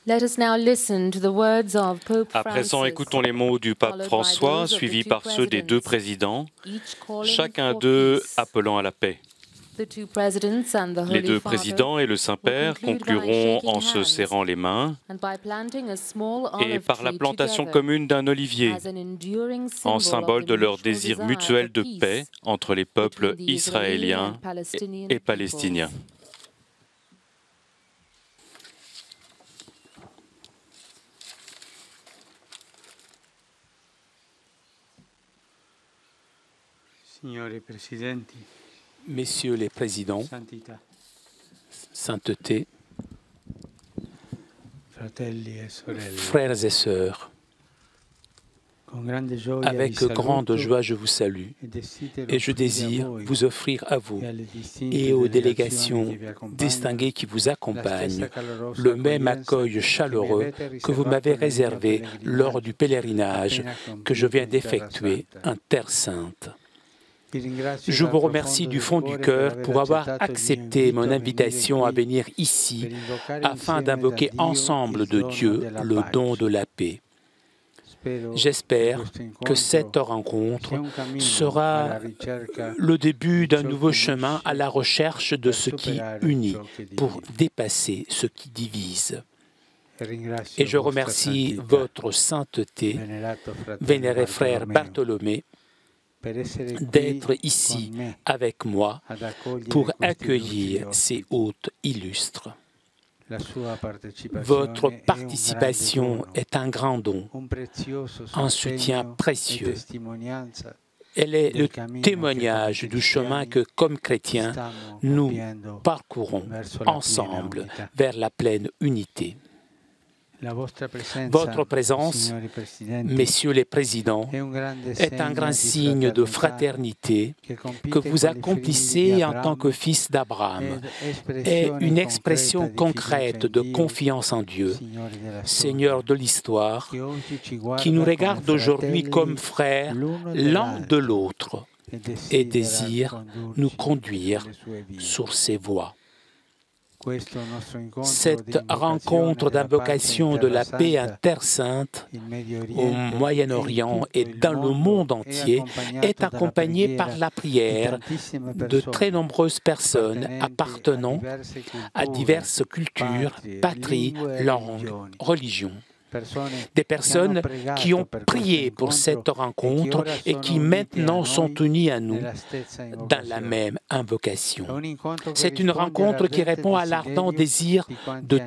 À présent, écoutons les mots du pape François, suivis par ceux des deux présidents, chacun d'eux appelant à la paix. Les deux présidents et le Saint-Père concluront en se serrant les mains et par la plantation commune d'un olivier, en symbole de leur désir mutuel de paix entre les peuples israéliens et palestiniens.
Messieurs les présidents, sainteté, frères et sœurs, avec grande joie je vous salue et je désire vous offrir à vous et aux délégations distinguées qui vous accompagnent le même accueil chaleureux que vous m'avez réservé lors du pèlerinage que je viens d'effectuer en Terre Sainte. Je vous remercie du fond du cœur pour avoir accepté mon invitation à venir ici afin d'invoquer ensemble de Dieu le don de la paix. J'espère que cette rencontre sera le début d'un nouveau chemin à la recherche de ce qui unit pour dépasser ce qui divise. Et je remercie votre sainteté, vénéré frère Bartholomé, d'être ici avec moi pour accueillir ces hôtes illustres. Votre participation est un grand don, un soutien précieux. Elle est le témoignage du chemin que, comme chrétiens, nous parcourons ensemble vers la pleine unité. Votre présence, messieurs les présidents, est un grand signe de fraternité que vous accomplissez en tant que fils d'Abraham et une expression concrète de confiance en Dieu, Seigneur de l'histoire, qui nous regarde aujourd'hui comme frères l'un de l'autre et désire nous conduire sur ses voies. Cette rencontre d'invocation de la paix en Terre Sainte, au Moyen-Orient et dans le monde entier, est accompagnée par la prière de très nombreuses personnes appartenant à diverses cultures, patries, langues, religions. Des personnes qui ont prié pour cette rencontre et qui maintenant sont unies à nous dans la même invocation. C'est une rencontre qui répond à l'ardent désir de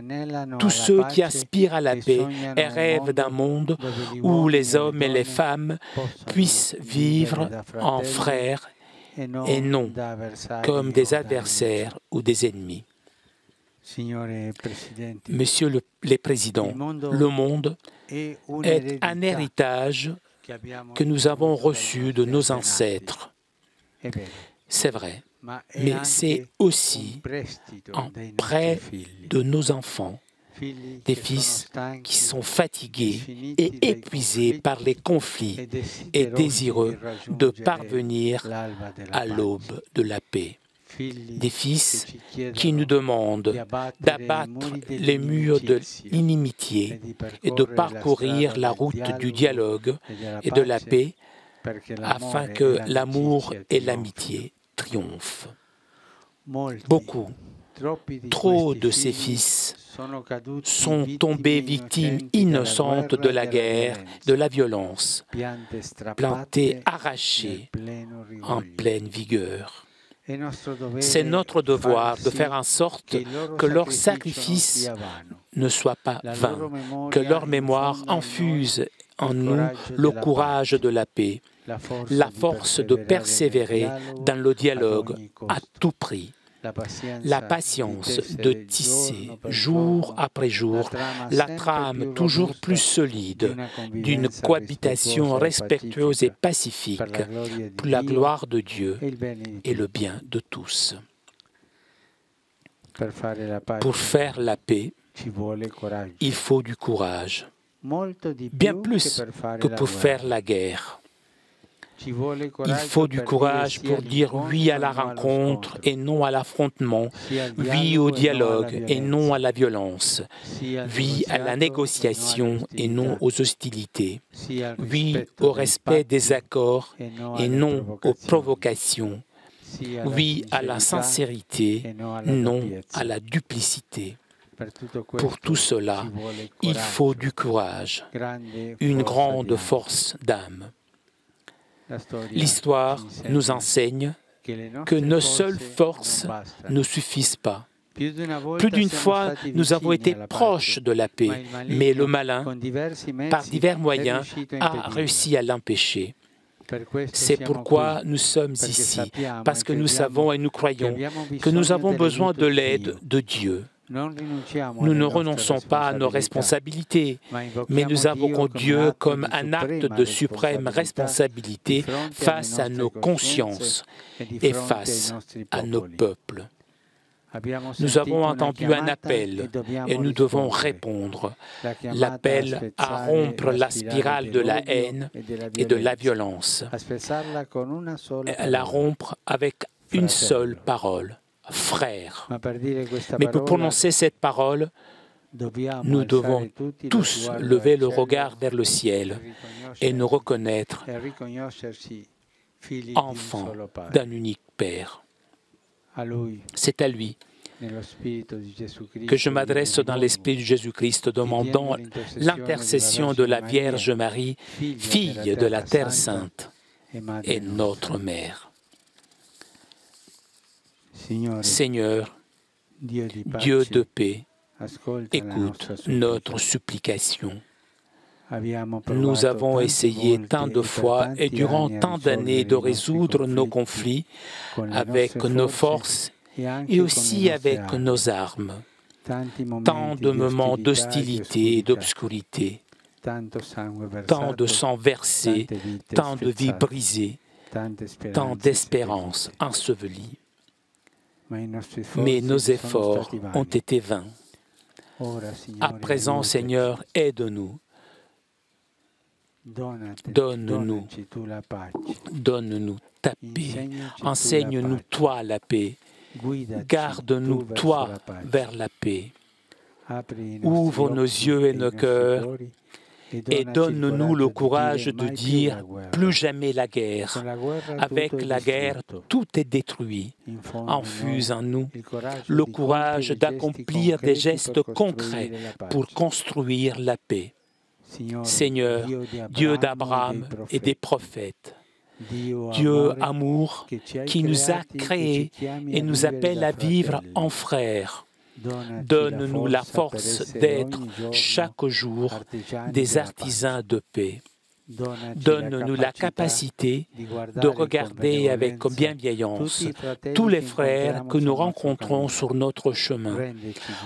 tous ceux qui aspirent à la paix et rêvent d'un monde où les hommes et les femmes puissent vivre en frères et non comme des adversaires ou des ennemis. Messieurs les présidents, le monde est un héritage que nous avons reçu de nos ancêtres. C'est vrai, mais c'est aussi un prêt de nos enfants, des fils qui sont fatigués et épuisés par les conflits et désireux de parvenir à l'aube de la paix. Des fils qui nous demandent d'abattre les murs de l'inimitié et de parcourir la route du dialogue et de la paix afin que l'amour et l'amitié triomphent. Beaucoup, trop de ces fils sont tombés victimes innocentes de la guerre, de la violence, plantés, arrachés en pleine vigueur. C'est notre devoir de faire en sorte que leur sacrifice ne soit pas vain, que leur mémoire infuse en nous le courage de la paix, la force de persévérer dans le dialogue à tout prix, la patience de tisser jour après jour la trame toujours plus solide d'une cohabitation respectueuse et pacifique pour la gloire de Dieu et le bien de tous. Pour faire la paix, il faut du courage, bien plus que pour faire la guerre. Il faut du courage pour dire oui à la rencontre et non à l'affrontement, oui au dialogue et non à la violence, oui à la négociation et non aux hostilités, oui au respect des accords et non aux provocations, oui à la sincérité, non à la duplicité. Pour tout cela, il faut du courage, une grande force d'âme. L'histoire nous enseigne que nos seules forces ne suffisent pas. Plus d'une fois, nous avons été proches de la paix, mais le malin, par divers moyens, a réussi à l'empêcher. C'est pourquoi nous sommes ici, parce que nous savons et nous croyons que nous avons besoin de l'aide de Dieu. Nous ne renonçons pas à nos responsabilités, mais nous invoquons Dieu comme un acte de suprême responsabilité face à nos consciences et face à nos peuples. Nous avons entendu un appel et nous devons répondre. L'appel à rompre la spirale de la haine et de la violence. La rompre avec une seule parole. Frères. Mais pour prononcer cette parole, nous devons tous lever le regard vers le ciel et nous reconnaître enfants d'un unique Père. C'est à lui que je m'adresse dans l'Esprit de Jésus-Christ, demandant l'intercession de la Vierge Marie, fille de la Terre Sainte et notre Mère. Seigneur, Dieu de paix, écoute notre supplication. Nous avons essayé tant de fois et durant tant d'années de résoudre nos conflits avec nos forces et aussi avec nos armes. Tant de moments d'hostilité et d'obscurité, tant de sang versé, tant de vies brisées, tant d'espérances ensevelies. Mais nos efforts ont été vains. À présent, Seigneur, aide-nous. Donne-nous ta paix. Enseigne-nous, toi, la paix. Garde-nous, toi, vers la paix. Ouvre nos yeux et nos cœurs et donne-nous le courage de dire plus jamais la guerre. Avec la guerre, tout est détruit. Infuse en nous le courage d'accomplir des gestes concrets pour construire la paix. Seigneur, Dieu d'Abraham et des prophètes, Dieu amour qui nous a créés et nous appelle à vivre en frères. Donne-nous la force d'être chaque jour des artisans de paix. Donne-nous la capacité de regarder avec bienveillance tous les frères que nous rencontrons sur notre chemin.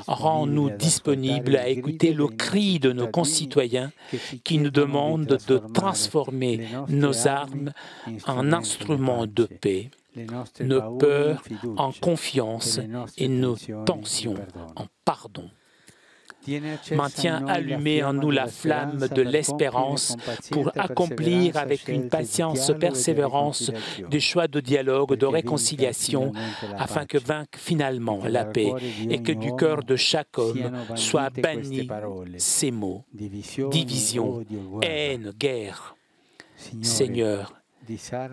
Rends-nous disponibles à écouter le cri de nos concitoyens qui nous demandent de transformer nos armes en instruments de paix, nos peurs en confiance et nos tensions en pardon. Maintiens allumée en nous la flamme de l'espérance pour accomplir avec une patience persévérance des choix de dialogue, de réconciliation, afin que vainque finalement la paix et que du cœur de chaque homme soient bannis ces mots, division, haine, guerre. Seigneur,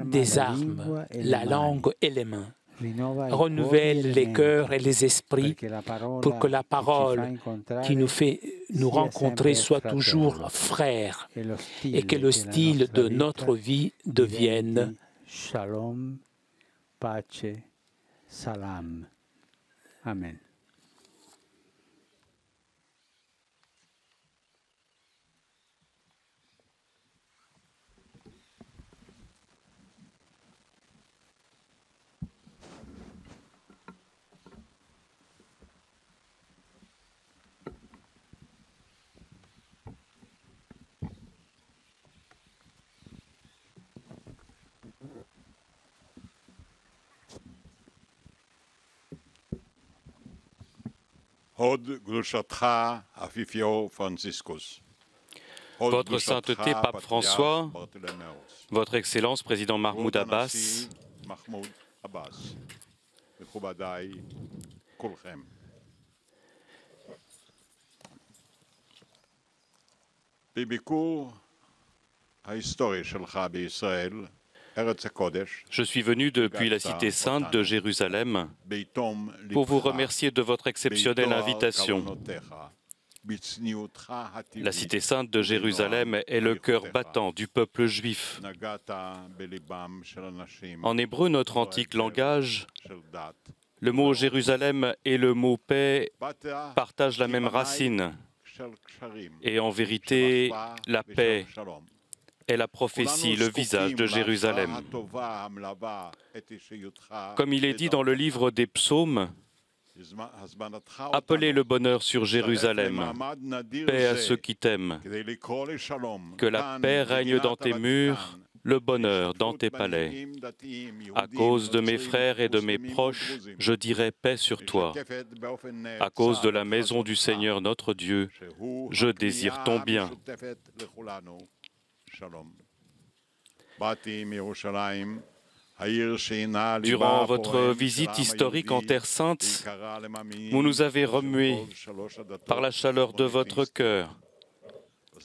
désarme la langue et les mains. Renouvelle les cœurs et les esprits pour que la parole qui nous fait nous rencontrer soit toujours frère et que le style de notre vie devienne
Shalom, pace, salam. Amen.
הוד קדושתך אפיפיור פרנציסקוס.
Votre Sainteté, Pape François, Votre Excellence, Président Mahmoud Abbas, je suis venu depuis la Cité sainte de Jérusalem pour vous remercier de votre exceptionnelle invitation. La Cité sainte de Jérusalem est le cœur battant du peuple juif. En hébreu, notre antique langage, le mot Jérusalem et le mot paix partagent la même racine. Et en vérité, la paix est la prophétie, le visage de Jérusalem. Comme il est dit dans le livre des psaumes, appelez le bonheur sur Jérusalem, paix à ceux qui t'aiment, que la paix règne dans tes murs, le bonheur dans tes palais. À cause de mes frères et de mes proches, je dirai paix sur toi. À cause de la maison du Seigneur notre Dieu, je désire ton bien. Durant votre visite historique en Terre Sainte, vous nous avez remués par la chaleur de votre cœur,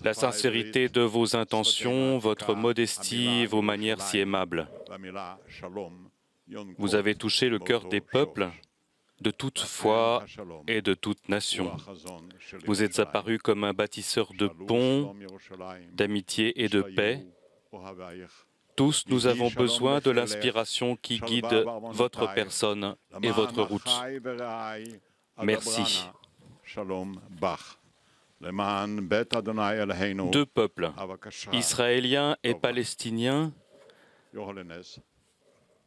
la sincérité de vos intentions, votre modestie et vos manières si aimables. Vous avez touché le cœur des peuples de toute foi et de toute nation. Vous êtes apparu comme un bâtisseur de ponts, d'amitié et de paix. Tous, nous avons besoin de l'inspiration qui guide votre personne et votre route. Merci. Deux peuples, Israéliens et Palestiniens,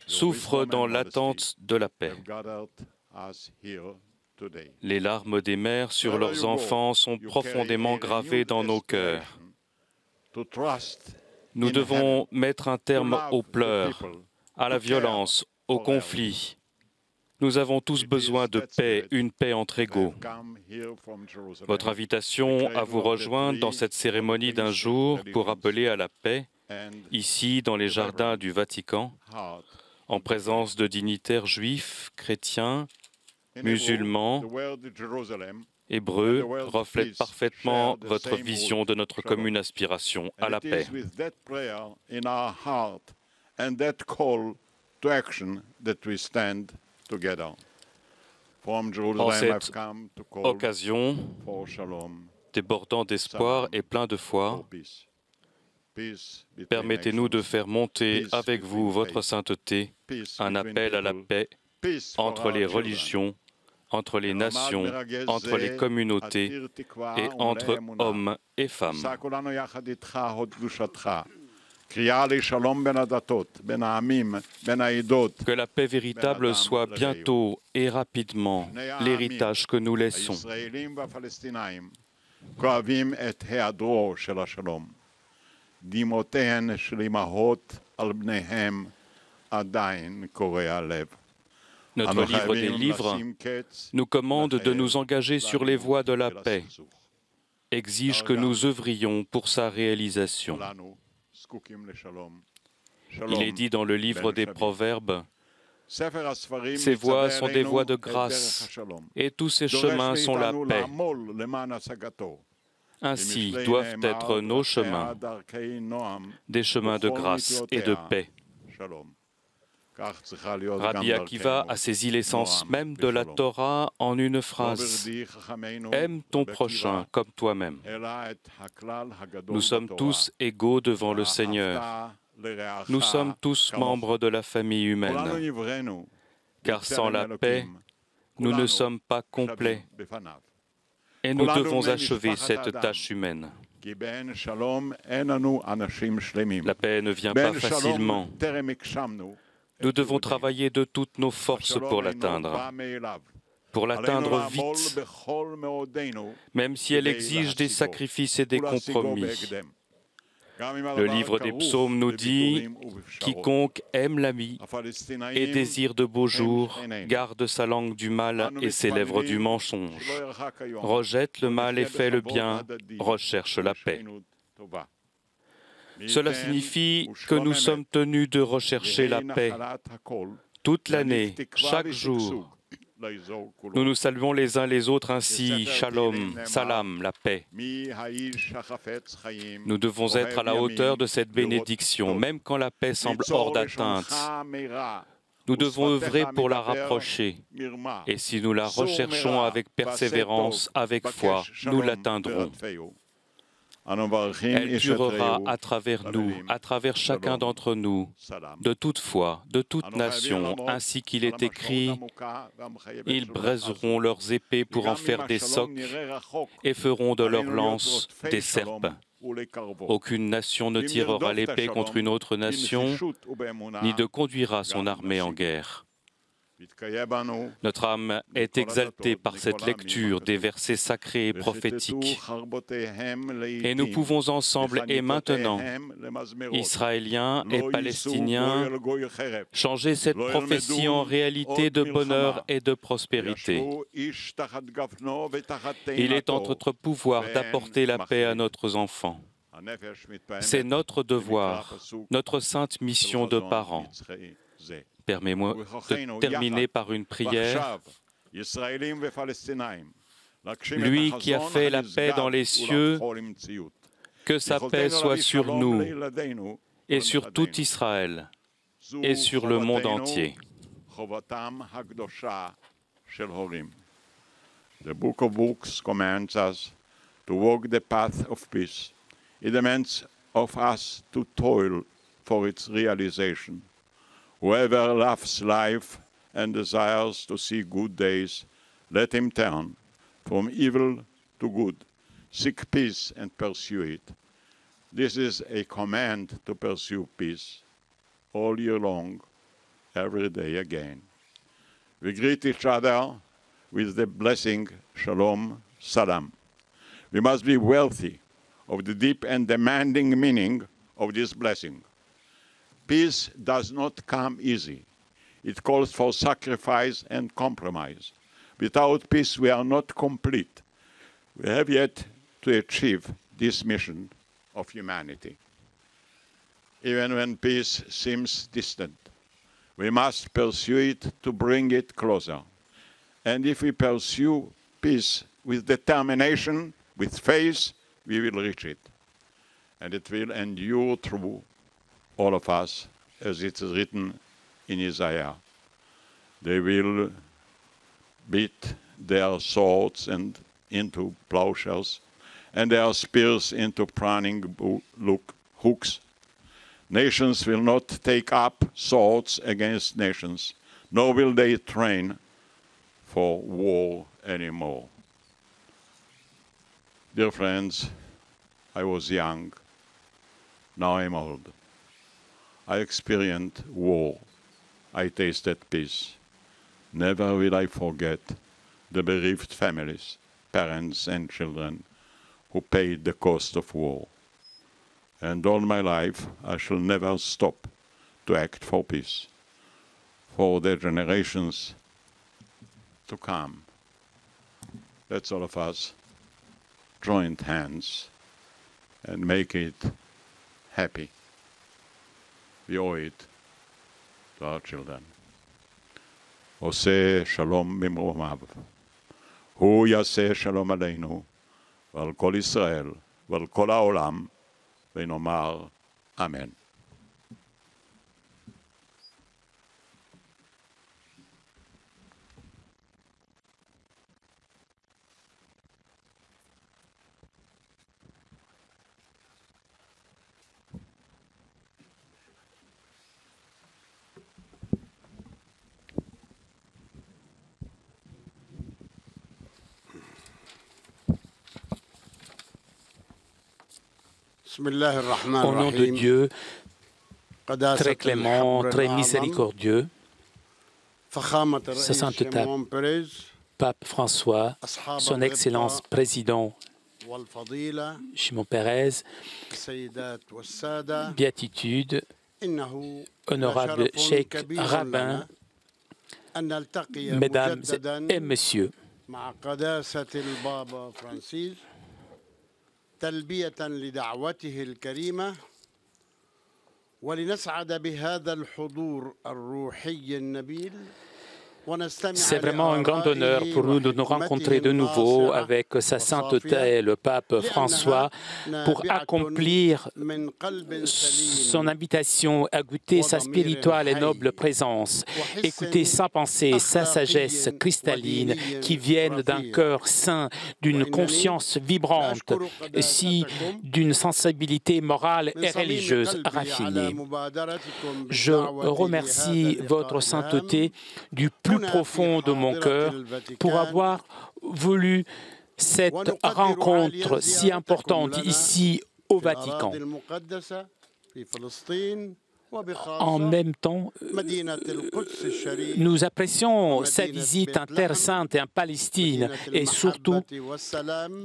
souffrent dans l'attente de la paix. Les larmes des mères sur leurs enfants sont profondément gravées dans nos cœurs. Nous devons mettre un terme aux pleurs, à la violence, au conflit. Nous avons tous besoin de paix, une paix entre égaux. Votre invitation à vous rejoindre dans cette cérémonie d'un jour pour appeler à la paix, ici dans les jardins du Vatican, en présence de dignitaires juifs, chrétiens, musulmans, hébreux, reflète parfaitement votre vision de notre commune aspiration à la paix. En cette occasion, débordant d'espoir et plein de foi, permettez-nous de faire monter avec vous, votre sainteté, un appel à la paix entre les religions, entre les nations, entre les communautés et entre hommes et femmes. Que la paix véritable soit bientôt et rapidement l'héritage que nous laissons. Notre livre des livres nous commande de nous engager sur les voies de la paix, exige que nous œuvrions pour sa réalisation. Il est dit dans le livre des Proverbes, « Ces voies sont des voies de grâce, et tous ces chemins sont la paix. » Ainsi doivent être nos chemins, des chemins de grâce et de paix. Rabbi Akiva a saisi l'essence même de la Torah en une phrase, « Aime ton prochain comme toi-même. » Nous sommes tous égaux devant le Seigneur. Nous sommes tous membres de la famille humaine. Car sans la paix, nous ne sommes pas complets. Et nous devons achever cette tâche humaine. La paix ne vient pas facilement. Nous devons travailler de toutes nos forces pour l'atteindre vite, même si elle exige des sacrifices et des compromis. Le livre des psaumes nous dit « Quiconque aime l'ami et désire de beaux jours, garde sa langue du mal et ses lèvres du mensonge. Rejette le mal et fais le bien, recherche la paix. » Cela signifie que nous sommes tenus de rechercher la paix toute l'année, chaque jour. Nous nous saluons les uns les autres ainsi, Shalom, Salam, la paix. Nous devons être à la hauteur de cette bénédiction, même quand la paix semble hors d'atteinte. Nous devons œuvrer pour la rapprocher. Et si nous la recherchons avec persévérance, avec foi, nous l'atteindrons. Elle durera à travers nous, à travers chacun d'entre nous, de toute foi, de toute nation, ainsi qu'il est écrit, ils briseront leurs épées pour en faire des socs et feront de leurs lances des serpes. Aucune nation ne tirera l'épée contre une autre nation, ni ne conduira son armée en guerre. Notre âme est exaltée par cette lecture des versets sacrés et prophétiques. Et nous pouvons ensemble et maintenant, Israéliens et Palestiniens, changer cette prophétie en réalité de bonheur et de prospérité. Il est en notre pouvoir d'apporter la paix à nos enfants. C'est notre devoir, notre sainte mission de parents. Permets-moi de terminer par une prière. Lui qui a fait la paix dans les cieux, que sa paix soit sur nous et sur tout Israël et sur le monde entier.
The Book of Books commands us to walk the path of peace. It demands of us to toil for its realization. Whoever loves life and desires to see good days, let him turn from evil to good, seek peace and pursue it. This is a command to pursue peace all year long, every day again. We greet each other with the blessing, Shalom, Salam. We must be wealthy of the deep and demanding meaning of this blessing. Peace does not come easy. It calls for sacrifice and compromise. Without peace, we are not complete. We have yet to achieve this mission of humanity. Even when peace seems distant, we must pursue it to bring it closer. And if we pursue peace with determination, with faith, we will reach it. And it will endure through all of us, as it is written in Isaiah. They will beat their swords into plowshares and their spears into pruning hooks. Nations will not take up swords against nations, nor will they train for war anymore. Dear friends, I was young, now I'm old. I experienced war. I tasted peace. Never will I forget the bereaved families, parents and children who paid the cost of war. And all my life I shall never stop to act for peace, for the generations to come. Let's all of us join hands and make it happy. We owe it to our children. עושה שלום במרומיו. הוא יעשה שלום עלינו ועל כל ישראל ועל כל העולם, ונאמר אמן.
Au nom de Dieu, très clément, très miséricordieux, Sa Sainteté Pape François, Son Excellence Président Shimon Peres, Béatitude, Honorable Cheikh Rabbin, Mesdames et Messieurs,
تلبية لدعوته الكريمة ولنسعد بهذا الحضور الروحي النبيل.
C'est vraiment un grand honneur pour nous de nous rencontrer de nouveau avec Sa Sainteté, le pape François, pour accomplir son invitation à goûter sa spirituelle et noble présence, écouter sa pensée, sa sagesse cristalline qui viennent d'un cœur saint, d'une conscience vibrante, ainsi d'une sensibilité morale et religieuse raffinée. Je remercie votre sainteté du plus profond de mon cœur pour avoir voulu cette rencontre si importante ici au Vatican. En même temps, nous apprécions sa visite en Terre Sainte et en Palestine, et surtout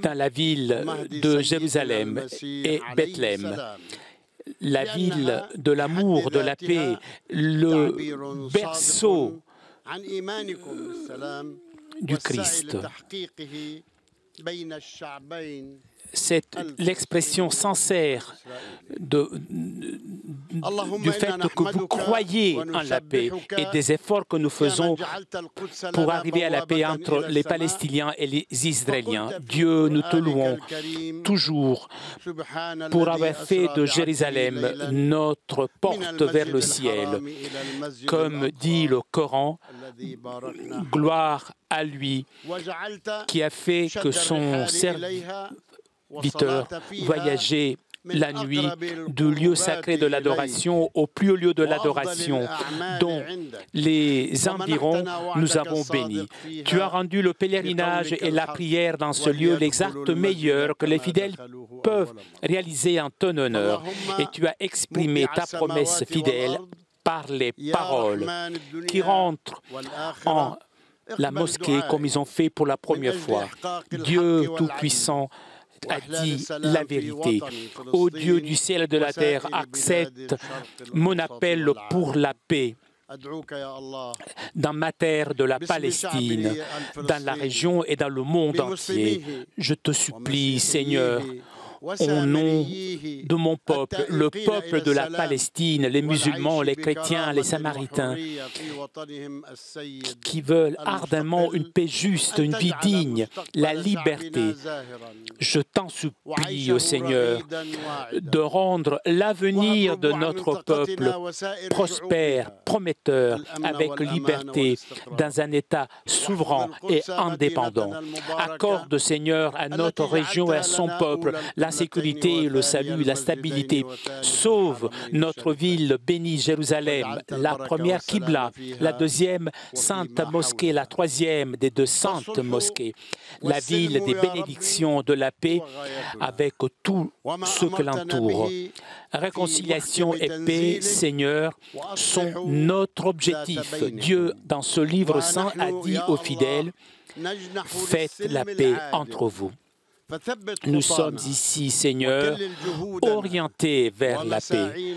dans la ville de Jérusalem et Bethléem, la ville de l'amour, de la paix, le berceau du Christ. C'est l'expression sincère du fait que vous croyez en la paix et des efforts que nous faisons pour arriver à la paix entre les Palestiniens et les Israéliens. Dieu, nous te louons toujours pour avoir fait de Jérusalem notre porte vers le ciel. Comme dit le Coran, gloire à lui qui a fait que son serviteur voyageait la nuit du lieu sacré de l'adoration au plus haut lieu de l'adoration, dont les environs nous avons bénis. Tu as rendu le pèlerinage et la prière dans ce lieu l'exact meilleur que les fidèles peuvent réaliser en ton honneur, et tu as exprimé ta promesse fidèle par les paroles qui rentrent en la mosquée comme ils ont fait pour la première fois. Dieu Tout-Puissant a dit la vérité. Ô Dieu du ciel et de la terre, accepte mon appel pour la paix dans ma terre de la Palestine, dans la région et dans le monde entier. Je te supplie, Seigneur, au nom de mon peuple, le peuple de la Palestine, les musulmans, les chrétiens, les samaritains, qui veulent ardemment une paix juste, une vie digne, la liberté. Je t'en supplie, ô Seigneur, de rendre l'avenir de notre peuple prospère, prometteur, avec liberté, dans un État souverain et indépendant. Accorde, Seigneur, à notre région et à son peuple la sécurité, le salut, la stabilité. Sauve notre ville bénie Jérusalem, la première Qibla, la deuxième sainte mosquée, la troisième des deux saintes mosquées, la ville des bénédictions, de la paix avec tout ce que l'entoure. Réconciliation et paix, Seigneur, sont notre objectif. Dieu, dans ce livre saint, a dit aux fidèles, faites la paix entre vous. Nous sommes ici, Seigneur, orientés vers la paix.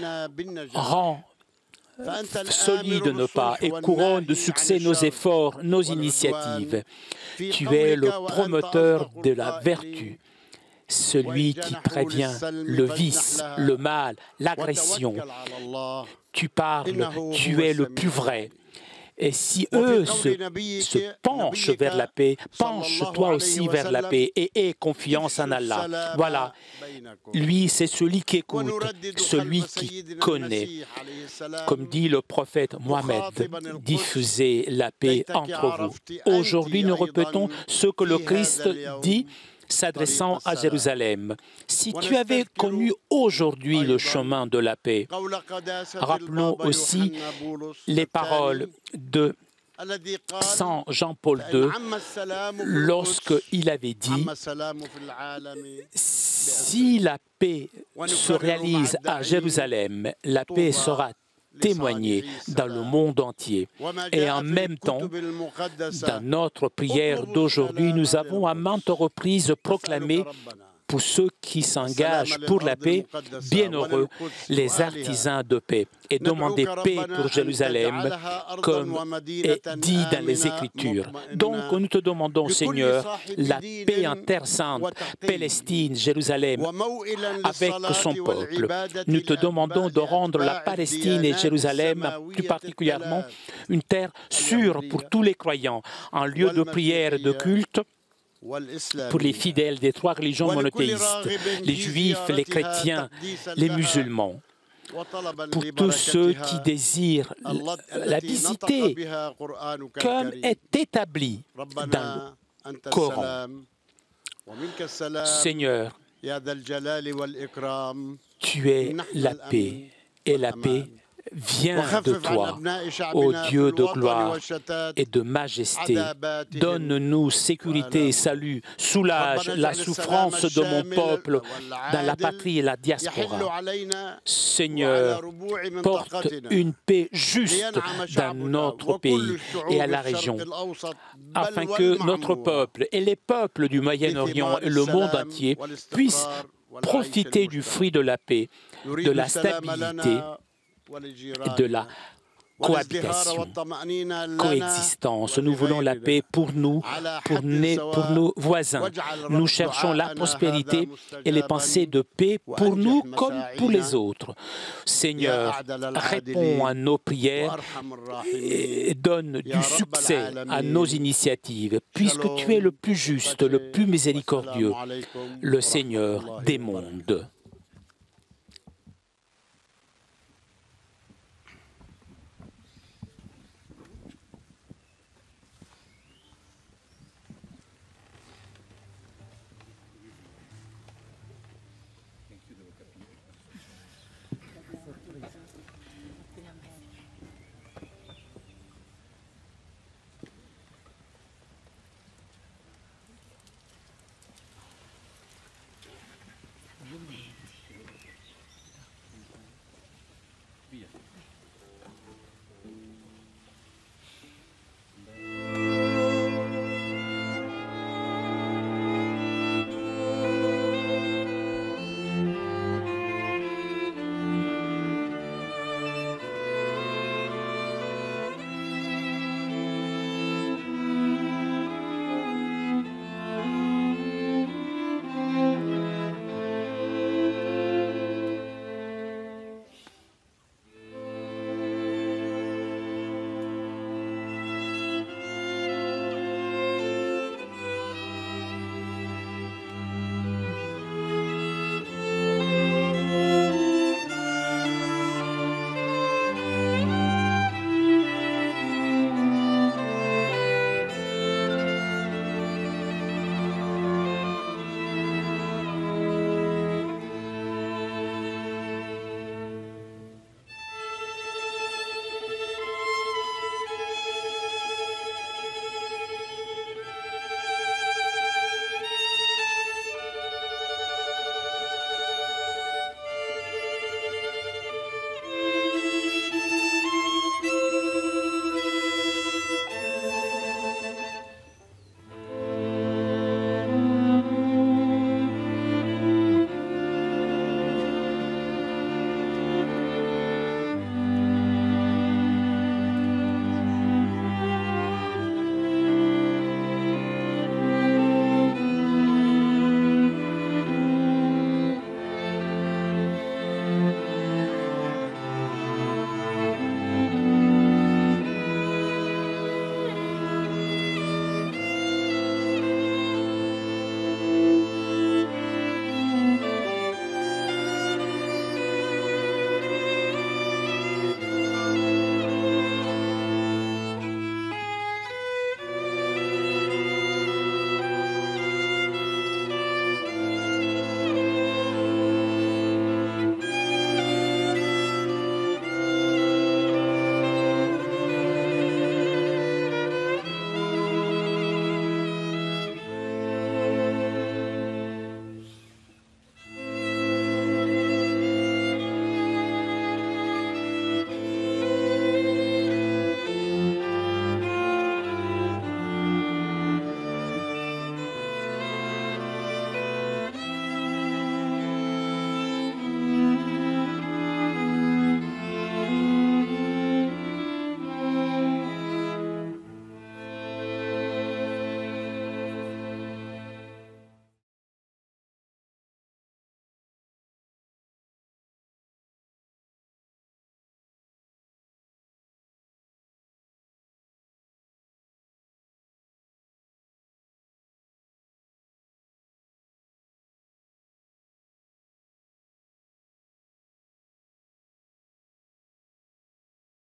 Rends solide nos pas et couronne de succès nos efforts, nos initiatives. Tu es le promoteur de la vertu, celui qui prévient le vice, le mal, l'agression. Tu parles, tu es le plus vrai. Et si eux se penchent vers la paix, penche-toi aussi vers la paix et aie confiance en Allah. Voilà, lui c'est celui qui écoute, celui qui connaît. Comme dit le prophète Mohammed, diffusez la paix entre vous. Aujourd'hui, nous répétons ce que le Christ dit s'adressant à Jérusalem. Si tu avais connu aujourd'hui le chemin de la paix, rappelons aussi les paroles de Saint Jean-Paul II lorsqu'il avait dit « Si la paix se réalise à Jérusalem, la paix sera témoigner dans le monde entier. Et en même temps, dans notre prière d'aujourd'hui, nous avons à maintes reprises proclamé pour ceux qui s'engagent pour la paix, bienheureux les artisans de paix. Et demandez paix pour Jérusalem, comme est dit dans les Écritures. Donc, nous te demandons, Seigneur, la paix en Terre Sainte, Palestine, Jérusalem, avec son peuple. Nous te demandons de rendre la Palestine et Jérusalem, plus particulièrement, une terre sûre pour tous les croyants, un lieu de prière et de culte pour les fidèles des trois religions monothéistes, les juifs, les chrétiens, les musulmans. Pour tous ceux qui désirent la visiter, comme est établi dans le Coran. Seigneur, tu es la paix, et la paix vient de toi, ô Dieu de gloire et de majesté. Donne-nous sécurité et salut. Soulage la souffrance de mon peuple dans la patrie et la diaspora. Seigneur, porte une paix juste dans notre pays et à la région, afin que notre peuple et les peuples du Moyen-Orient et le monde entier puissent profiter du fruit de la paix, de la stabilité et de la cohabitation, coexistence. Nous voulons la paix pour nous, pour nos voisins. Nous cherchons la prospérité et les pensées de paix pour nous comme pour les autres. Seigneur, réponds à nos prières et donne du succès à nos initiatives, puisque tu es le plus juste, le plus miséricordieux, le Seigneur des mondes.